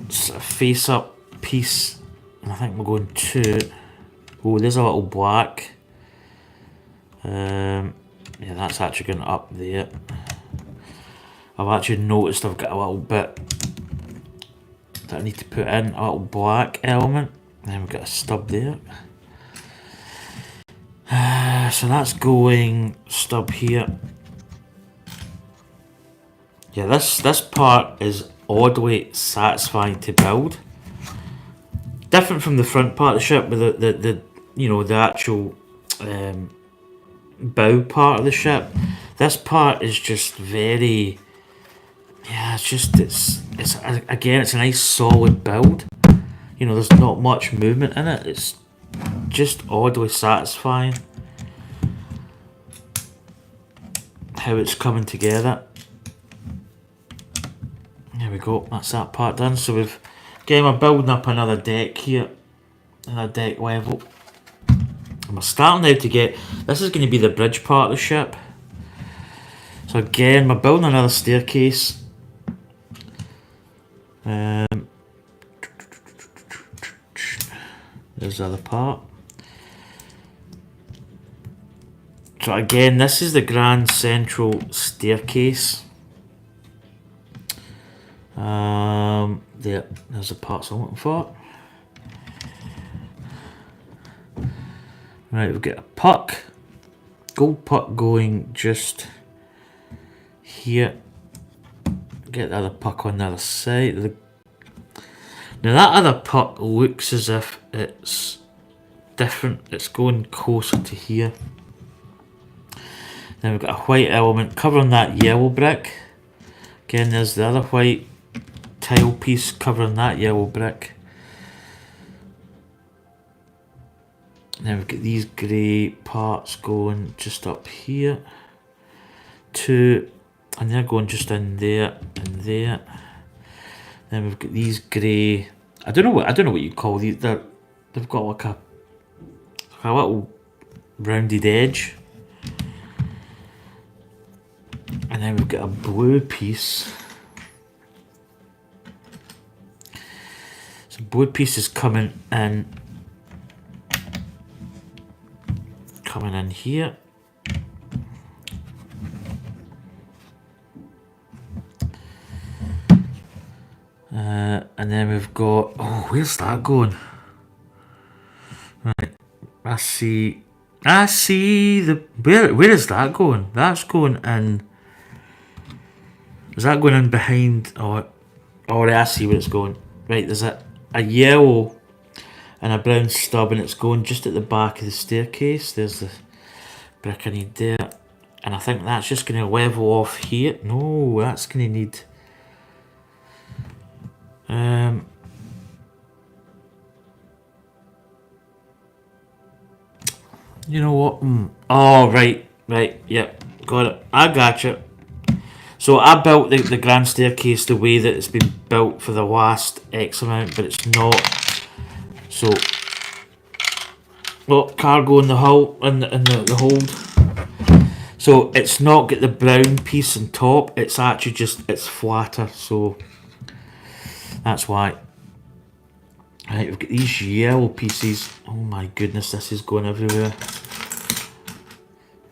sort of face-up piece, and I think we're going to. Oh, there's a little black. Yeah, that's actually going up there. I've actually noticed I've got a little bit that I need to put in, a little black element. And then we've got a stub there. So that's going stub here. Yeah, this part is oddly satisfying to build. Different from the front part of the ship, with the you know, the actual bow part of the ship. This part is just very, yeah, it's again, it's a nice solid build. You know, there's not much movement in it. It's just oddly satisfying how it's coming together. There we go, that's that part done. So we're building up another deck here, another deck level. And we're starting now to get, this is going to be the bridge part of the ship. So again, we're building another staircase. There's the other part. So again, this is the grand central staircase. There's the parts I'm looking for. Right, we've got a puck, gold puck going just here. Get the other puck on the other side. Now that other puck looks as if it's different. It's going closer to here. Then we've got a white element covering that yellow brick. Again, there's the other white tile piece covering that yellow brick. And then we've got these grey parts going just up here. And they're going just in there and there. Then we've got these grey. I don't know what you call these. They've got like a little rounded edge. And then we've got a blue piece. So blue piece is coming in here. And then we've got, oh, where's that going? I see. I see the where is that going? That's going in. Is that going in behind? Oh, right, I see where it's going. Right, there's a yellow and a brown stub, and it's going just at the back of the staircase. There's the brick I need there, and I think that's just going to level off here. No, that's going to need. You know what? Oh, right, yep, got it. I gotcha. So I built the grand staircase the way that it's been built for the last X amount, but it's not. So, well, cargo in the hull in the hold. So it's not got the brown piece on top. It's actually just it's flatter. So that's why. Right, we've got these yellow pieces. Oh my goodness, this is going everywhere.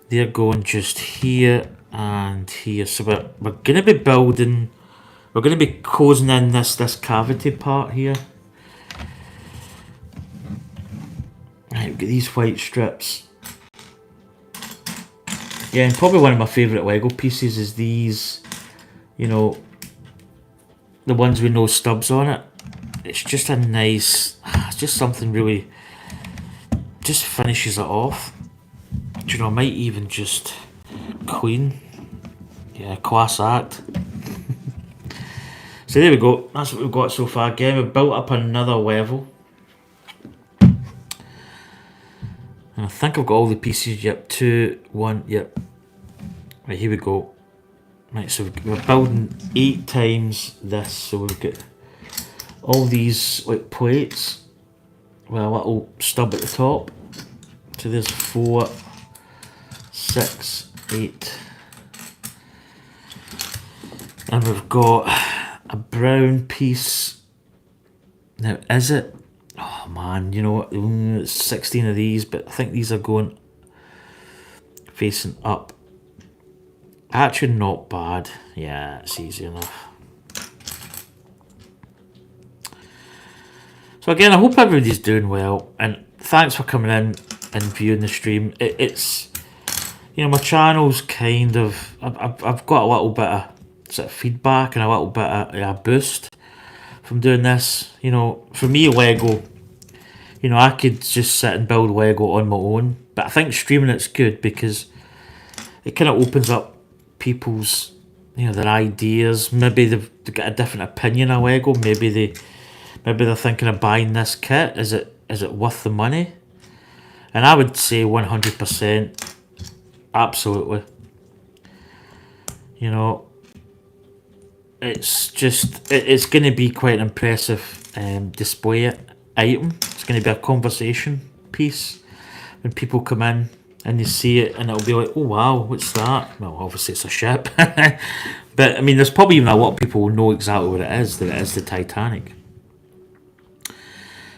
They're going just here and here. So we're going to be building. We're going to be closing in this cavity part here. Right, we've got these white strips. Yeah, and probably one of my favourite Lego pieces is these, you know, the ones with no stubs on it. It's just a nice, it's just something really, just finishes it off. Do you know, I might even just clean. Yeah, class act. So there we go, that's what we've got so far. Again, we've built up another level. And I think I've got all the pieces, yep, 2, 1, yep. Right, here we go. Right, so we're building 8 times this, so we've got all these like plates with a little stub at the top. So there's 4, 6, 8. And we've got a brown piece. Now, is it? Oh man, you know what? It's 16 of these, but I think these are going facing up. Actually, not bad. Yeah, it's easy enough. So again, I hope everybody's doing well, and thanks for coming in and viewing the stream. It's, you know, my channel's kind of, I've got a little bit of sort of feedback and a little bit of a boost from doing this. You know, for me, Lego, you know, I could just sit and build Lego on my own, but I think streaming it's good because it kind of opens up people's, you know, their ideas. Maybe they've got a different opinion of Lego. Maybe they're thinking of buying this kit. Is it worth the money? And I would say 100%, absolutely. You know, it's just it's going to be quite an impressive display item. It's going to be a conversation piece when people come in and they see it, and it'll be like, oh wow, what's that? Well, obviously it's a ship, but I mean, there's probably even a lot of people who know exactly what it is. That it is the Titanic.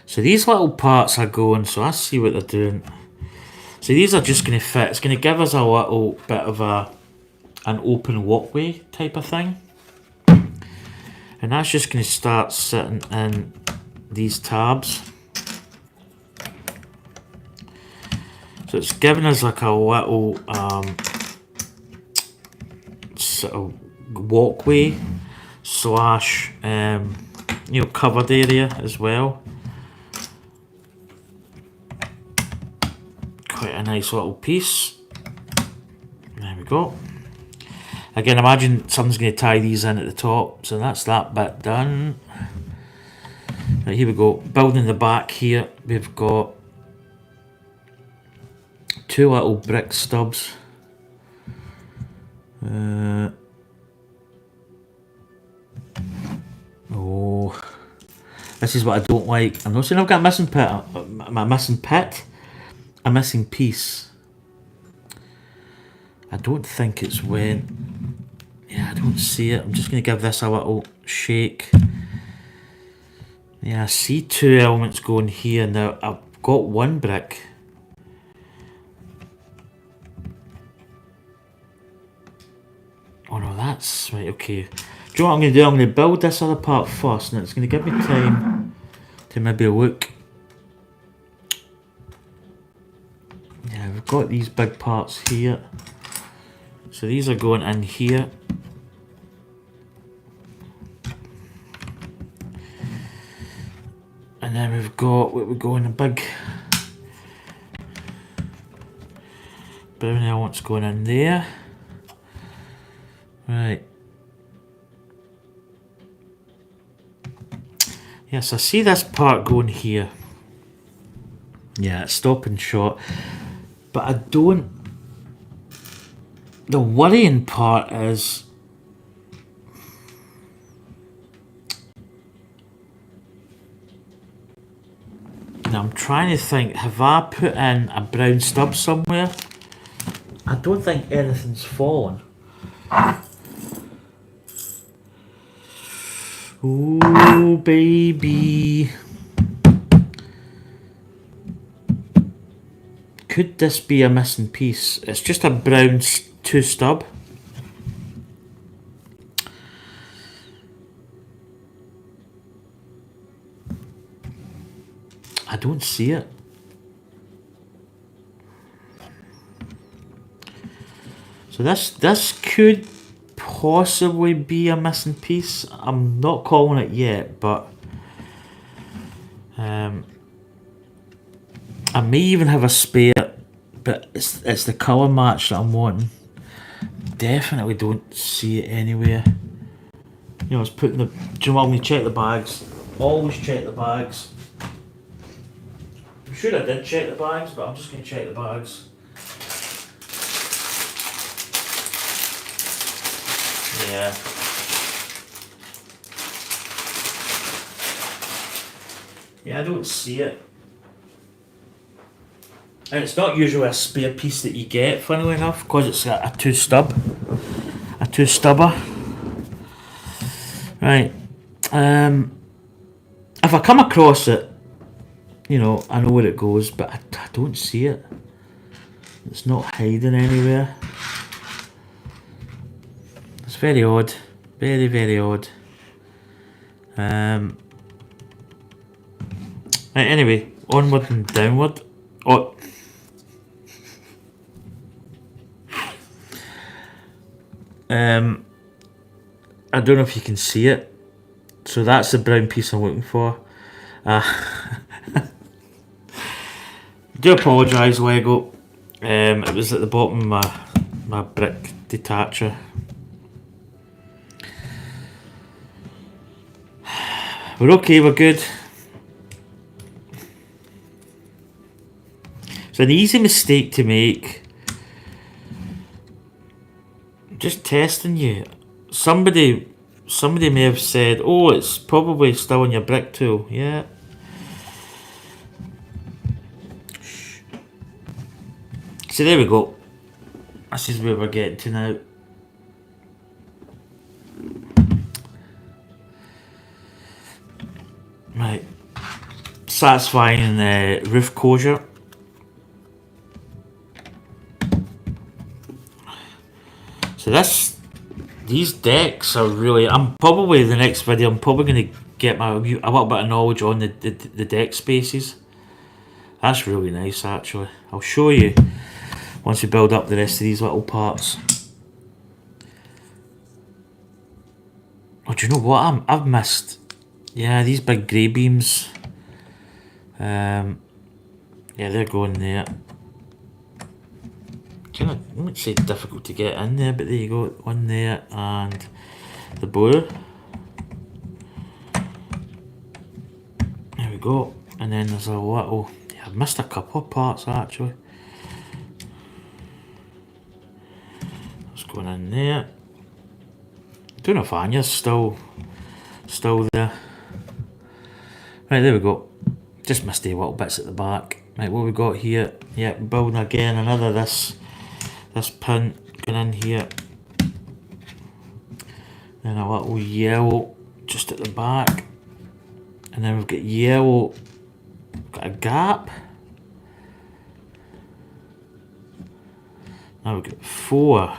So these little parts are going, so I see what they're doing. So these are just going to fit. It's going to give us a little bit of an open walkway type of thing. And that's just going to start sitting in these tabs. So it's giving us like a little sort of walkway slash you know, covered area as well. Quite a nice little piece. There we go. Again, imagine someone's going to tie these in at the top. So that's that bit done. Right, here we go. Building the back here, we've got 2 little brick stubs. Oh, this is what I don't like. I'm not saying I've got a missing pit. A missing pit? A missing piece. I don't think it's went. Yeah, I don't see it. I'm just going to give this a little shake. Yeah, I see 2 elements going here. Now, I've got 1 brick. Oh no, that's right, okay. Do you know what I'm going to do? I'm going to build this other part first, and it's going to give me time to maybe look Yeah, we've got these big parts here. So these are going in here. And then we've got what we go in a big brown element's going in there. Right. Yes, I see this part going here. Yeah, it's stopping short. But I don't... The worrying part is... Now I'm trying to think, have I put in a brown stub somewhere? I don't think anything's fallen. Oh, baby. Could this be a missing piece? It's just a brown 2 stub. I don't see it. So this could possibly be a missing piece. I'm not calling it yet, but I may even have a spare, but it's the colour match that I'm wanting. Definitely don't see it anywhere. You know, it's putting the... Do you know what I mean? Check the bags. Always check the bags. I'm sure I did check the bags, but I'm just going to check the bags. Yeah. Yeah, I don't see it. And it's not usually a spare piece that you get, funnily enough, because it's a 2 stub. A 2 stubber. Right. If I come across it, you know, I know where it goes, but I don't see it. It's not hiding anywhere. It's very odd. Very, very odd. Right, anyway, onward and downward. Oh. I don't know if you can see it. So that's the brown piece I'm looking for. Do apologise, Lego. It was at the bottom of my brick detacher. We're okay, we're good. It's an easy mistake to make. Just testing you. Somebody may have said, oh, it's probably still in your brick tool. Yeah. So there we go. This is where we're getting to now. Right. Satisfying roof closure. So these decks are really... I'm probably, the next video, I'm probably going to get a little bit of knowledge on the deck spaces. That's really nice, actually. I'll show you once we build up the rest of these little parts. Oh, do you know what? I've missed... Yeah, these big grey beams. Yeah, they're going there. Kind of, I wouldn't say difficult to get in there, but there you go, one there, and the blue. There we go, and then there's a little... Yeah, I've missed a couple of parts actually. That's going in there. Don't know if Anya's still there. Right, there we go. Just missed the little bits at the back. Right, what we got here? Yeah, building again another this pin going in here. Then a little yellow just at the back. And then we've got yellow, got a gap. Now we've got 4.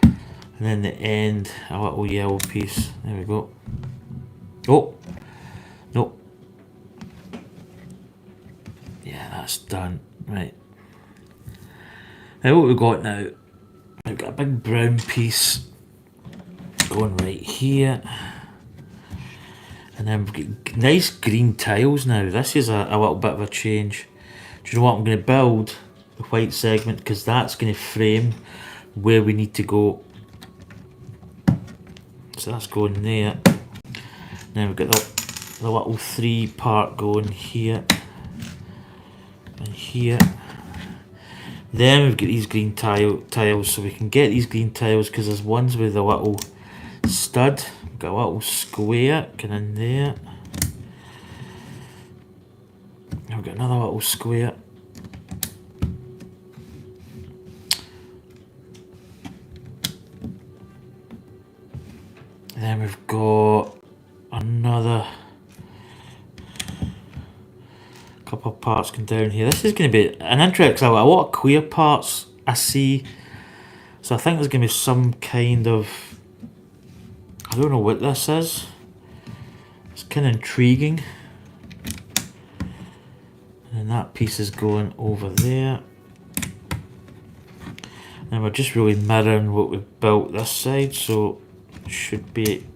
And then the end, a little yellow piece. There we go. Oh, no. Yeah, that's done. Right. Right, what we got now? We've got a big brown piece going right here. And then we've got nice green tiles now. This is a little bit of a change. Do you know what? I'm going to build the white segment because that's going to frame where we need to go. So that's going there. Then we've got the little 3-part going here and here. Then we've got these green tiles, so we can get these green tiles because there's ones with a little stud. We've got a little square going in there. And we've got another little square. Then we've got another couple of parts going down here. This is going to be an interesting, a lot of queer parts I see. So I think there's going to be some kind of, I don't know what this is. It's kind of intriguing. And that piece is going over there. And we're just really mirroring what we've built this side, so it should be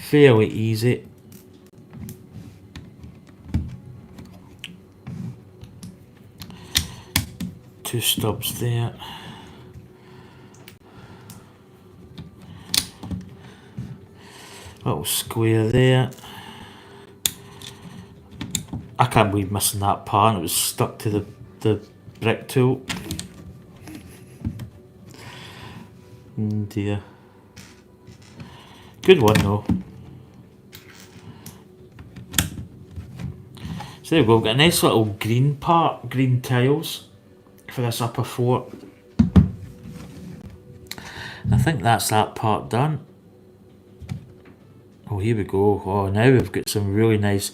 fairly easy. Two stubs there. Little square there. I can't believe missing that part. It was stuck to the brick tool. Oh dear. Good one though. So there we go. We've got a nice little green part, green tiles for this upper fort. I think that's that part done. Oh, here we go. Oh, now we've got some really nice.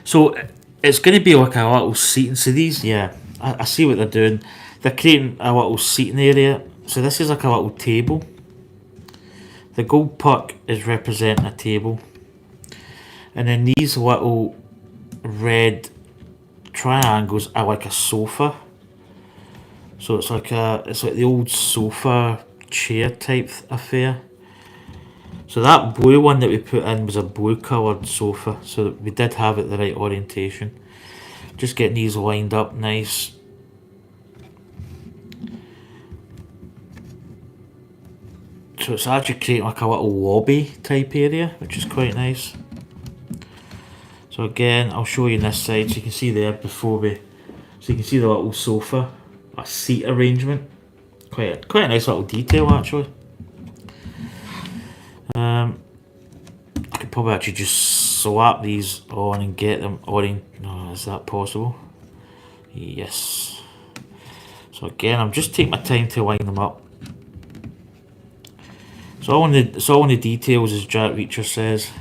So it's going to be like a little seating. So these, yeah, I see what they're doing. They're creating a little seating area. So this is like a little table. The gold puck is representing a table. And then these little red triangles are like a sofa. So it's like the old sofa chair type affair. So that blue one that we put in was a blue coloured sofa, so we did have it the right orientation. Just getting these lined up nice. So it's actually creating like a little lobby type area, which is quite nice. So again, I'll show you this side so you can see there before we, so you can see the little sofa, a seat arrangement. Quite a nice little detail actually. I could probably actually just slap these on and get them on. No, is that possible? Yes. So again, I'm just taking my time to line them up. So all in the details, as Jack Reacher says.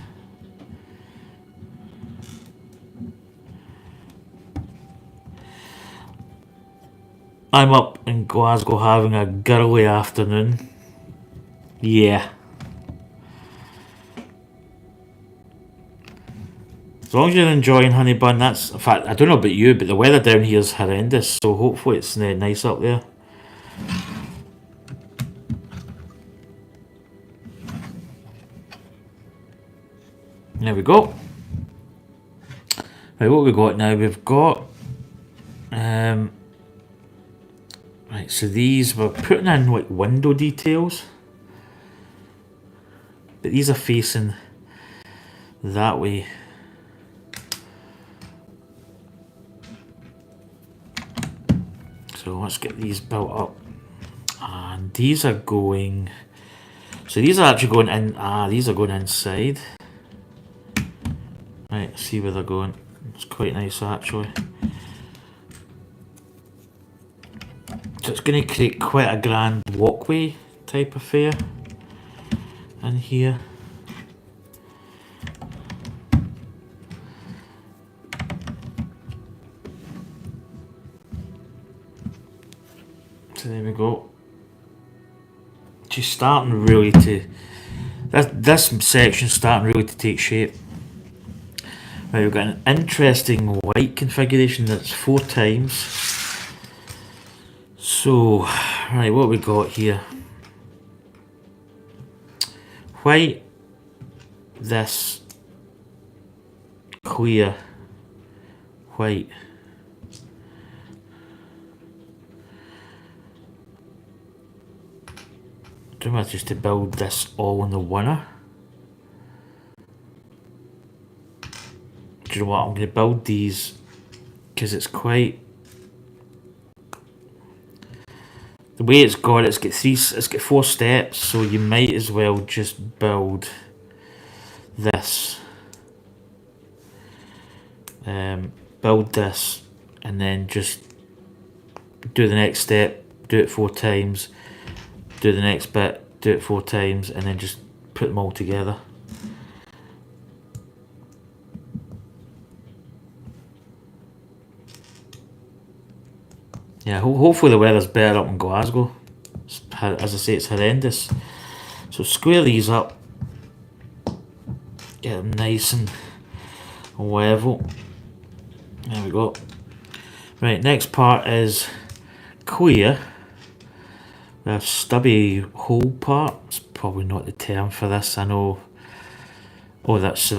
I'm up in Glasgow having a girly afternoon. Yeah. As long as you're enjoying Honey Bun, that's... In fact, I don't know about you, but the weather down here is horrendous, so hopefully it's nice up there. There we go. Right, what we got now? We've got... right, so these, we're putting in like window details. But these are facing that way. So let's get these built up. And these are going... So these are actually going in... these are going inside. Right, see where they're going. It's quite nice actually. So it's going to create quite a grand walkway type affair in here. So there we go. She's starting really to... This section's starting really to take shape. Right, we've got an interesting white configuration that's 4 times. So, right, what we got here? White, this, clear, white. Do I just to build this all in the winner? Do you know what? I'm going to build these because it's quite. The way it's got, it's got 4 steps, so you might as well just build this. Build this, and then just do the next step, do it 4 times, do the next bit, do it 4 times, and then just put them all together. Yeah, hopefully the weather's better up in Glasgow. As I say, it's horrendous. So square these up, get them nice and level. There we go. Right, next part is clear. The stubby hole part. It's probably not the term for this, I know. Oh, that's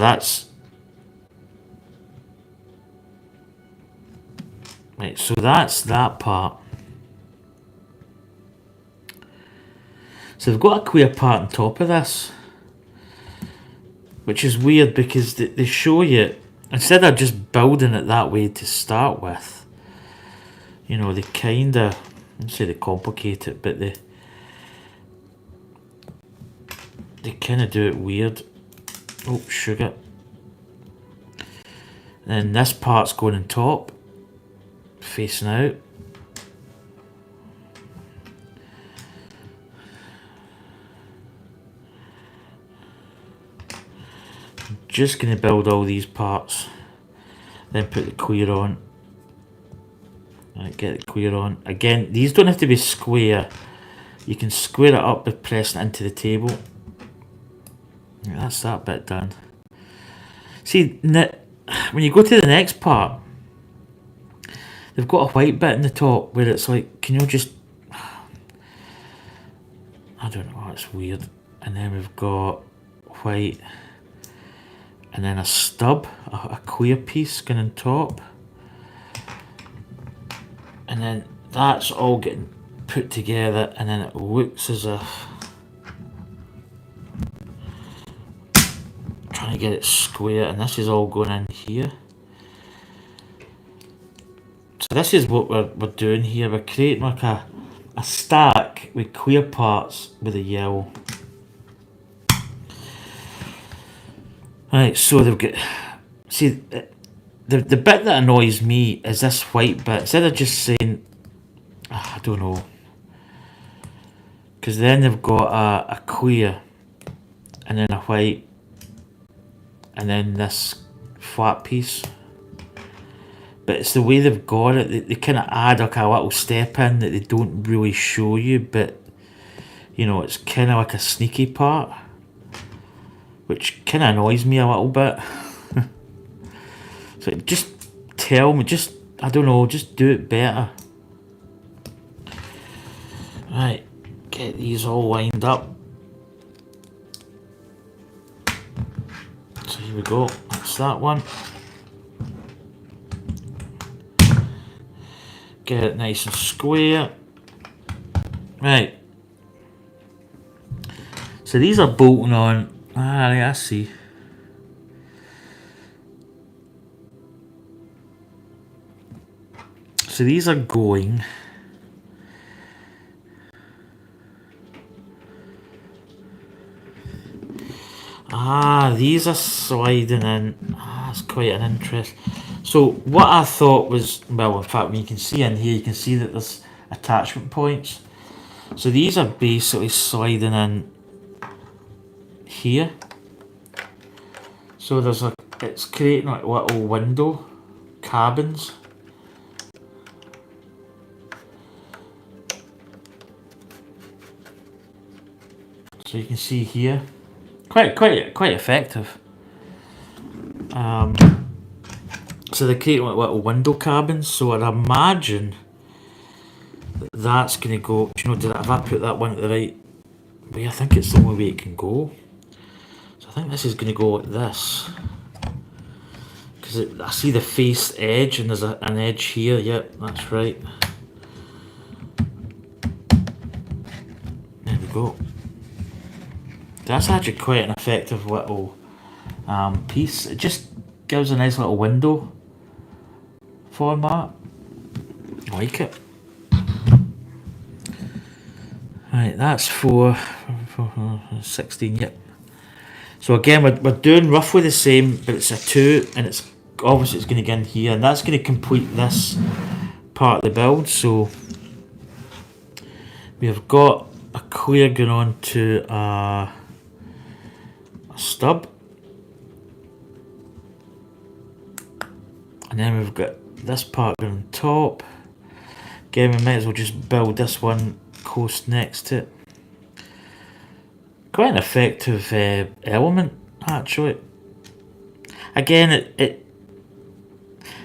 right, so that's that part. So they've got a clear part on top of this, which is weird because they show you, instead of just building it that way to start with, you know, they kind of, I'd say they complicate it, but they kind of do it weird. Oh, sugar. And this part's going on top, facing out. I'm just going to build all these parts, then put the clear on. Right, get the clear on. Again, these don't have to be square. You can square it up by pressing it into the table. That's that bit done. See, when you go to the next part, they've got a white bit in the top where it's like, can you just... I don't know, it's weird. And then we've got white, and then a stub, a clear piece going on top. And then that's all getting put together, and then it looks as if... Trying to get it square, and this is all going in here. So this is what we're doing here. We're creating like a stack with clear parts with a yellow. Right, so they've got... See, the bit that annoys me is this white bit. Instead of just saying... I don't know. Because then they've got a clear, and then a white, and then this flat piece. But it's the way they've got it. They kind of add like a little step in that they don't really show you, but you know, it's kind of like a sneaky part, which kind of annoys me a little bit. So just tell me, I don't know, just do it better. Right, get these all lined up. So here we go, that's that one. Get it nice and square. Right. So these are bolting on. Ah, I see. So these are going. Ah, these are sliding in. Ah, it's quite an interest. So what I thought was, well, in fact, when you can see in here, you can see that there's attachment points. So these are basically sliding in here. So there's it's creating like little window cabins. So you can see here, quite effective. So they create like little window cabins. So I'd imagine That's going to go. Do you know? Have I put that one at the right way? I think it's the only way it can go. So I think this is going to go like this. Because I see the face edge and there's an edge here. Yep, that's right. There we go. That's actually quite an effective little piece. It just gives a nice little window format. I like it. Right, that's for 16, yep. So again, we're doing roughly the same, but it's a 2, and it's obviously it's going to get in here, and that's going to complete this part of the build. So we have got a clear going on to a stub, and then we've got this part going on top. Again, we might as well just build this one close next to it. Quite an effective element, actually. Again,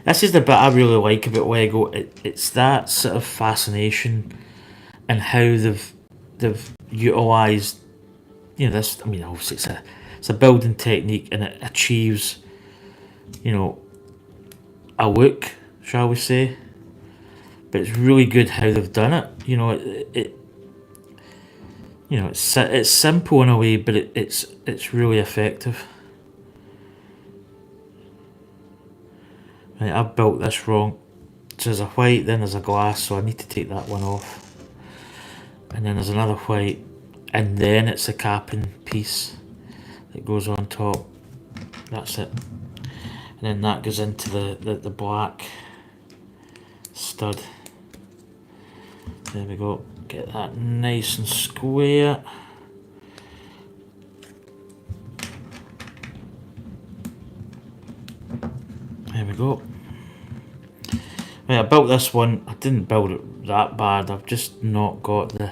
this is the bit I really like about Lego. It's that sort of fascination and how they've utilised, you know, this. I mean, obviously it's a building technique, and it achieves, you know, a look, shall we say. But it's really good how they've done it. You know, you know, it's simple in a way, but it's really effective. Right, I've built this wrong. So there's a white, then there's a glass, so I need to take that one off. And then there's another white, and then it's a capping piece that goes on top. That's it. And then that goes into the black stud. There we go. Get that nice and square. There we go. Right, I built this one. I didn't build it that bad. I've just not got the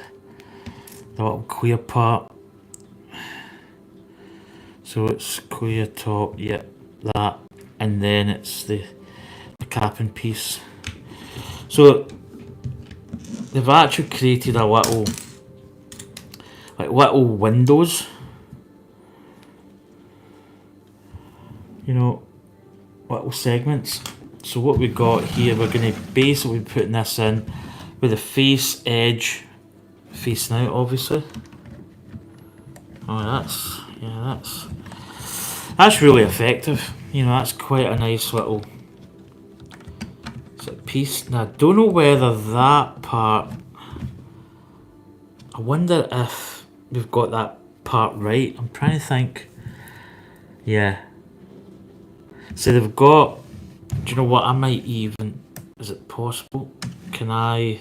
little clear part. So it's clear top, yep, that, and then it's the capping piece. So they've actually created a little windows, you know, little segments. So what we've got here, we're going to basically be putting this in with the face edge facing out, obviously. Oh, that's really effective. You know, that's quite a nice little sort of piece. Now I don't know whether that part, I wonder if we've got that part right. I'm trying to think. Yeah. So they've got, do you know what, I might even, is it possible? Is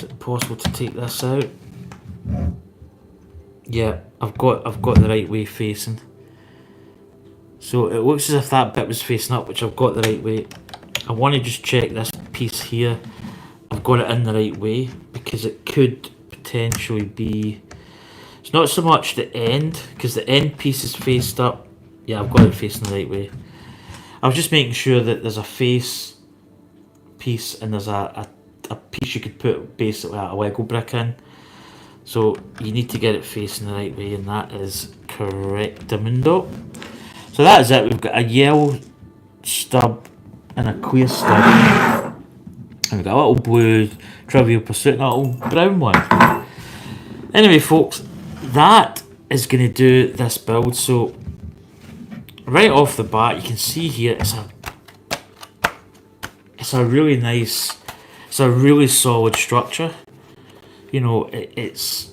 it possible to take this out? Yeah, I've got the right way facing. So it looks as if that bit was facing up, which I've got the right way. I want to just check this piece here. I've got it in the right way, because it could potentially be, it's not so much the end, because the end piece is faced up. Yeah, I've got it facing the right way. I was just making sure that there's a face piece and there's a piece you could put basically a Lego brick in. So you need to get it facing the right way, and that is correctamundo. So that is it. We've got a yellow stub and a clear stub. And we've got a little blue Trivial Pursuit and a little brown one. Anyway, folks, that is going to do this build. So right off the bat, you can see here it's a really nice, it's a really solid structure. You know, it's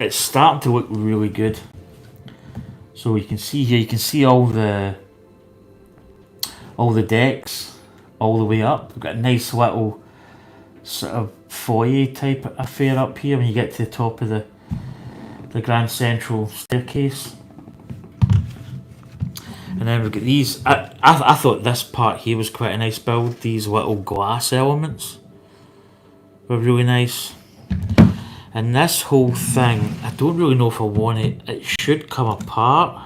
starting to look really good. So you can see here, you can see all the decks all the way up. We've got a nice little sort of foyer type affair up here when you get to the top of the grand central staircase. And then we've got these. I thought this part here was quite a nice build. These little glass elements were really nice. And this whole thing, I don't really know if I want it. It should come apart.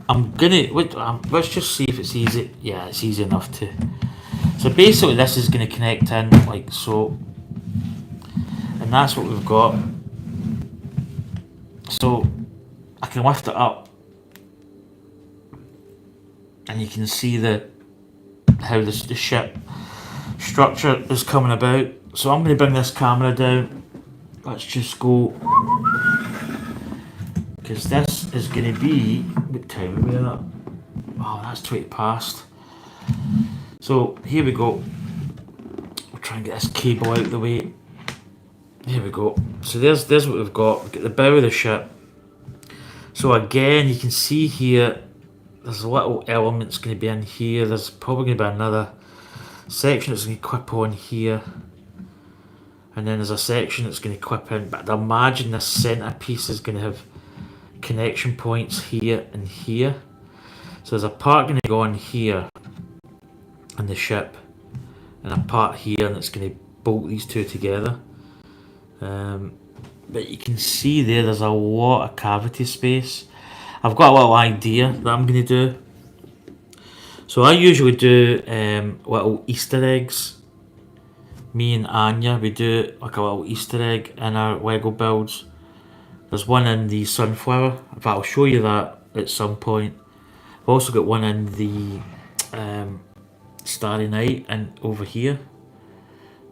I'm gonna let's just see if it's easy. Yeah, it's easy enough to So basically this is going to connect in like so, and that's what we've got. So I can lift it up and you can see how the ship structure is coming about. So I'm going to bring this camera down. Let's just go, because this is going to be, what time are we at? Oh, that's 20 past. So here we go. We'll try and get this cable out of the way. Here we go. So there's what we've got. We've got the bow of the ship. So again, you can see here, there's little elements going to be in here. There's probably going to be another section that's going to clip on here. And then there's a section that's going to clip in. But I'd imagine this centre piece is going to have connection points here and here. So there's a part going to go on here on the ship, and a part here, and it's going to bolt these two together. But you can see there's a lot of cavity space. I've got a little idea that I'm going to do. So I usually do little Easter eggs. Me and Anya, we do like a little Easter egg in our Lego builds. There's one in the sunflower. In fact, I'll show you that at some point. I've also got one in the Starry Night, and over here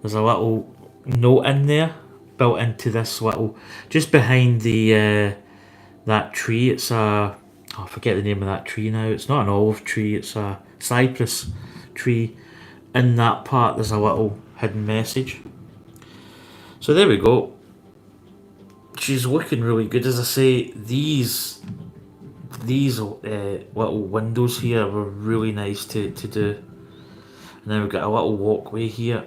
there's a little note in there built into this little, just behind the that tree. It's a, I forget the name of that tree now. It's not an olive tree, it's a cypress tree. In that part there's a little hidden message. So there we go. She's looking really good. As I say, these little windows here were really nice to do. And then we've got a little walkway here.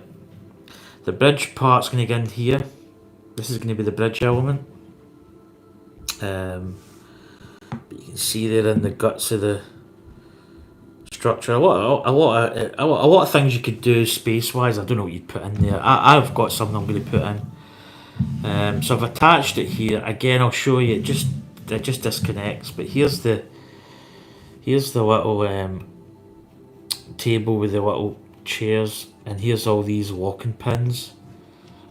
The bridge part's going to go in here. This is going to be the bridge element. But you can see there in the guts of the structure, a lot of things you could do space wise. I don't know what you'd put in there. I've got something I'm going to put in. So I've attached it here. Again, I'll show you. It just disconnects. But here's the little table with the little chairs, and here's all these locking pins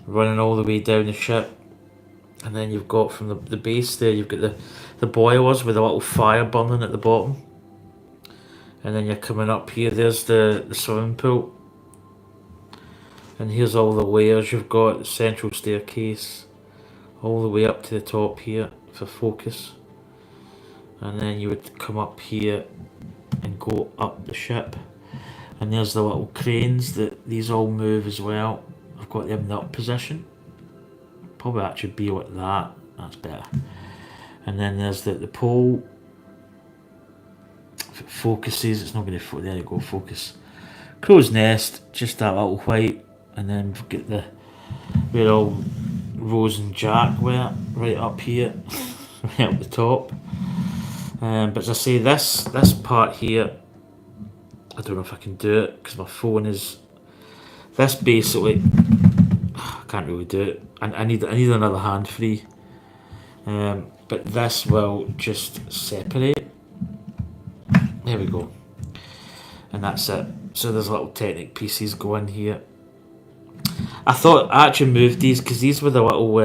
running all the way down the ship. And then you've got from the base there, you've got the boilers with a little fire burning at the bottom. And then you're coming up here, there's the swimming pool. And here's all the layers you've got, the central staircase, all the way up to the top here for focus. And then you would come up here and go up the ship. And there's the little cranes that these all move as well. I've got them in the up position. Probably actually be like that. That's better. And then there's the pole. If it focuses, it's not going to. There you go, focus. Crow's nest, just that little white, and then we've got where all Rose and Jack were, right up here, right up the top. But as I say, this part here, I don't know if I can do it because my phone is. This basically, I can't really do it. I need another hand free. But this will just separate. There we go. And that's it. So there's little Titanic pieces going here. I thought I actually moved these because these were the little, I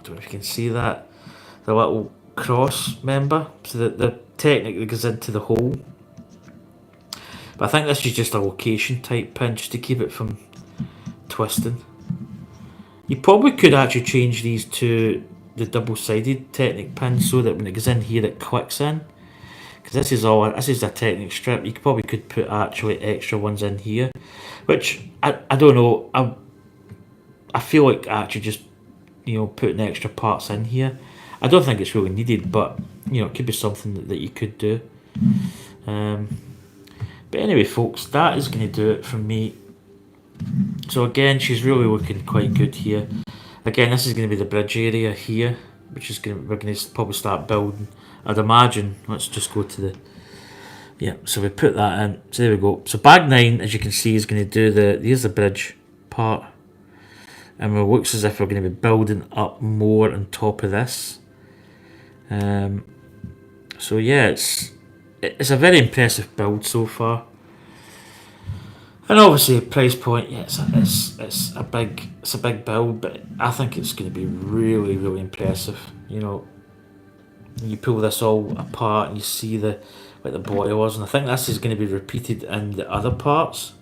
don't know if you can see that, the little cross member. So the Titanic that goes into the hole. But I think this is just a location type pin just to keep it from twisting. You probably could actually change these to the double-sided Titanic pin so that when it goes in here it clicks in. Because this is a Titanic strip. You probably could put actually extra ones in here, which I don't know. I feel like actually just putting extra parts in here. I don't think it's really needed, but it could be something that you could do. But anyway, folks, that is going to do it from me. So again, she's really looking quite good here. Again, this is going to be the bridge area here, which is we're going to probably start building. I'd imagine. Let's just go to so we put that in. So there we go. So bag 9, as you can see, is going to do here's the bridge part. And it looks as if we're going to be building up more on top of this. So yeah, it's a very impressive build so far. And obviously, price point, yeah, it's a big build, but I think it's going to be really, really impressive. You know, you pull this all apart and you see the like the boilers, and I think this is going to be repeated in the other parts.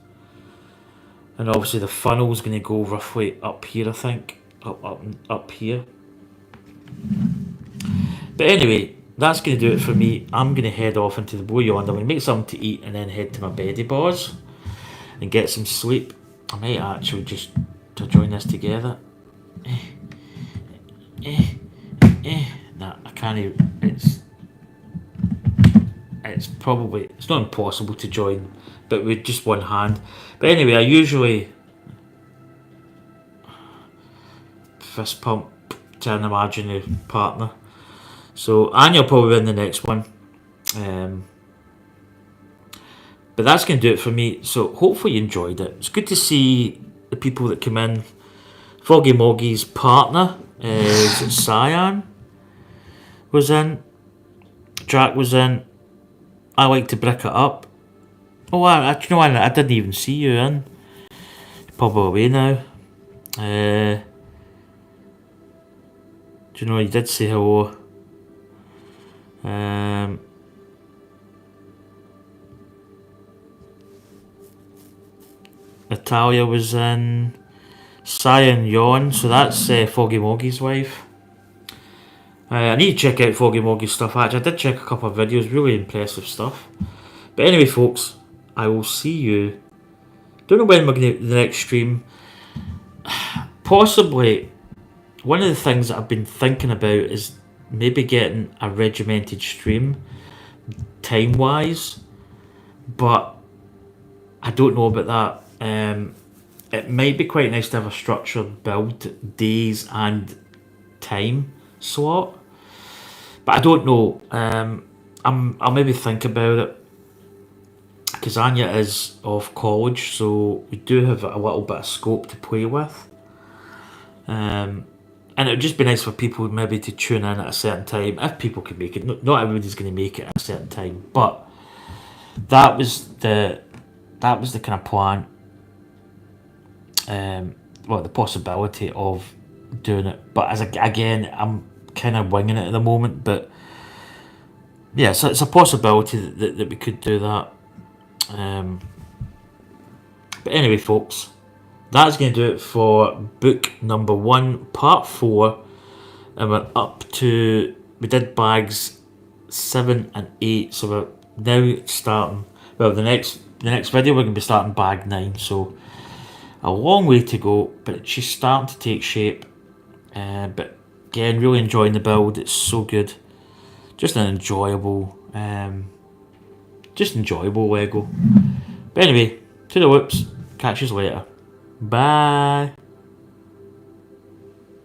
And obviously, the funnel's going to go roughly up here, I think, up here. But anyway, that's going to do it for me. I'm going to head off into the Blue Yonder. I'm going to make something to eat and then head to my beddy boys and get some sleep. I might actually just to join this together. Nah, I can't even. It's probably it's not impossible to join, but with just one hand. But anyway, I usually fist pump to an imaginary partner. So Anya will probably win the next one. But that's going to do it for me. So hopefully you enjoyed it. It's good to see the people that come in. Foggy Moggy's partner is Cyan was in. Drac was in. I like to brick it up. Oh, you know, I didn't even see you in. You're probably away now. Do you know, you did say hello. Natalia was in. Cyan Yawn, so that's Foggy Moggy's wife. I need to check out Foggy Moggy's stuff. Actually, I did check a couple of videos, really impressive stuff. But anyway, folks, I will see you. Don't know when we're going to the next stream. Possibly, one of the things that I've been thinking about is maybe getting a regimented stream, time-wise. But I don't know about that. It might be quite nice to have a structured build, days and time slot. But I don't know. I'll maybe think about it. Because Anya is off college, so we do have a little bit of scope to play with. And it would just be nice for people maybe to tune in at a certain time, if people can make it. Not everybody's going to make it at a certain time, but that was the kind of plan. Well, the possibility of doing it, but again, I'm kind of winging it at the moment. But yeah, so it's a possibility that we could do that. But anyway, folks, that's going to do it for book number 1, part 4, and we're up to, we did bags 7 and 8, so we're now starting, well, the next video we're going to be starting bag 9, so a long way to go, but she's starting to take shape. But again, really enjoying the build. It's so good, just an enjoyable Lego. But anyway, to the whoops, catch you later. Bye.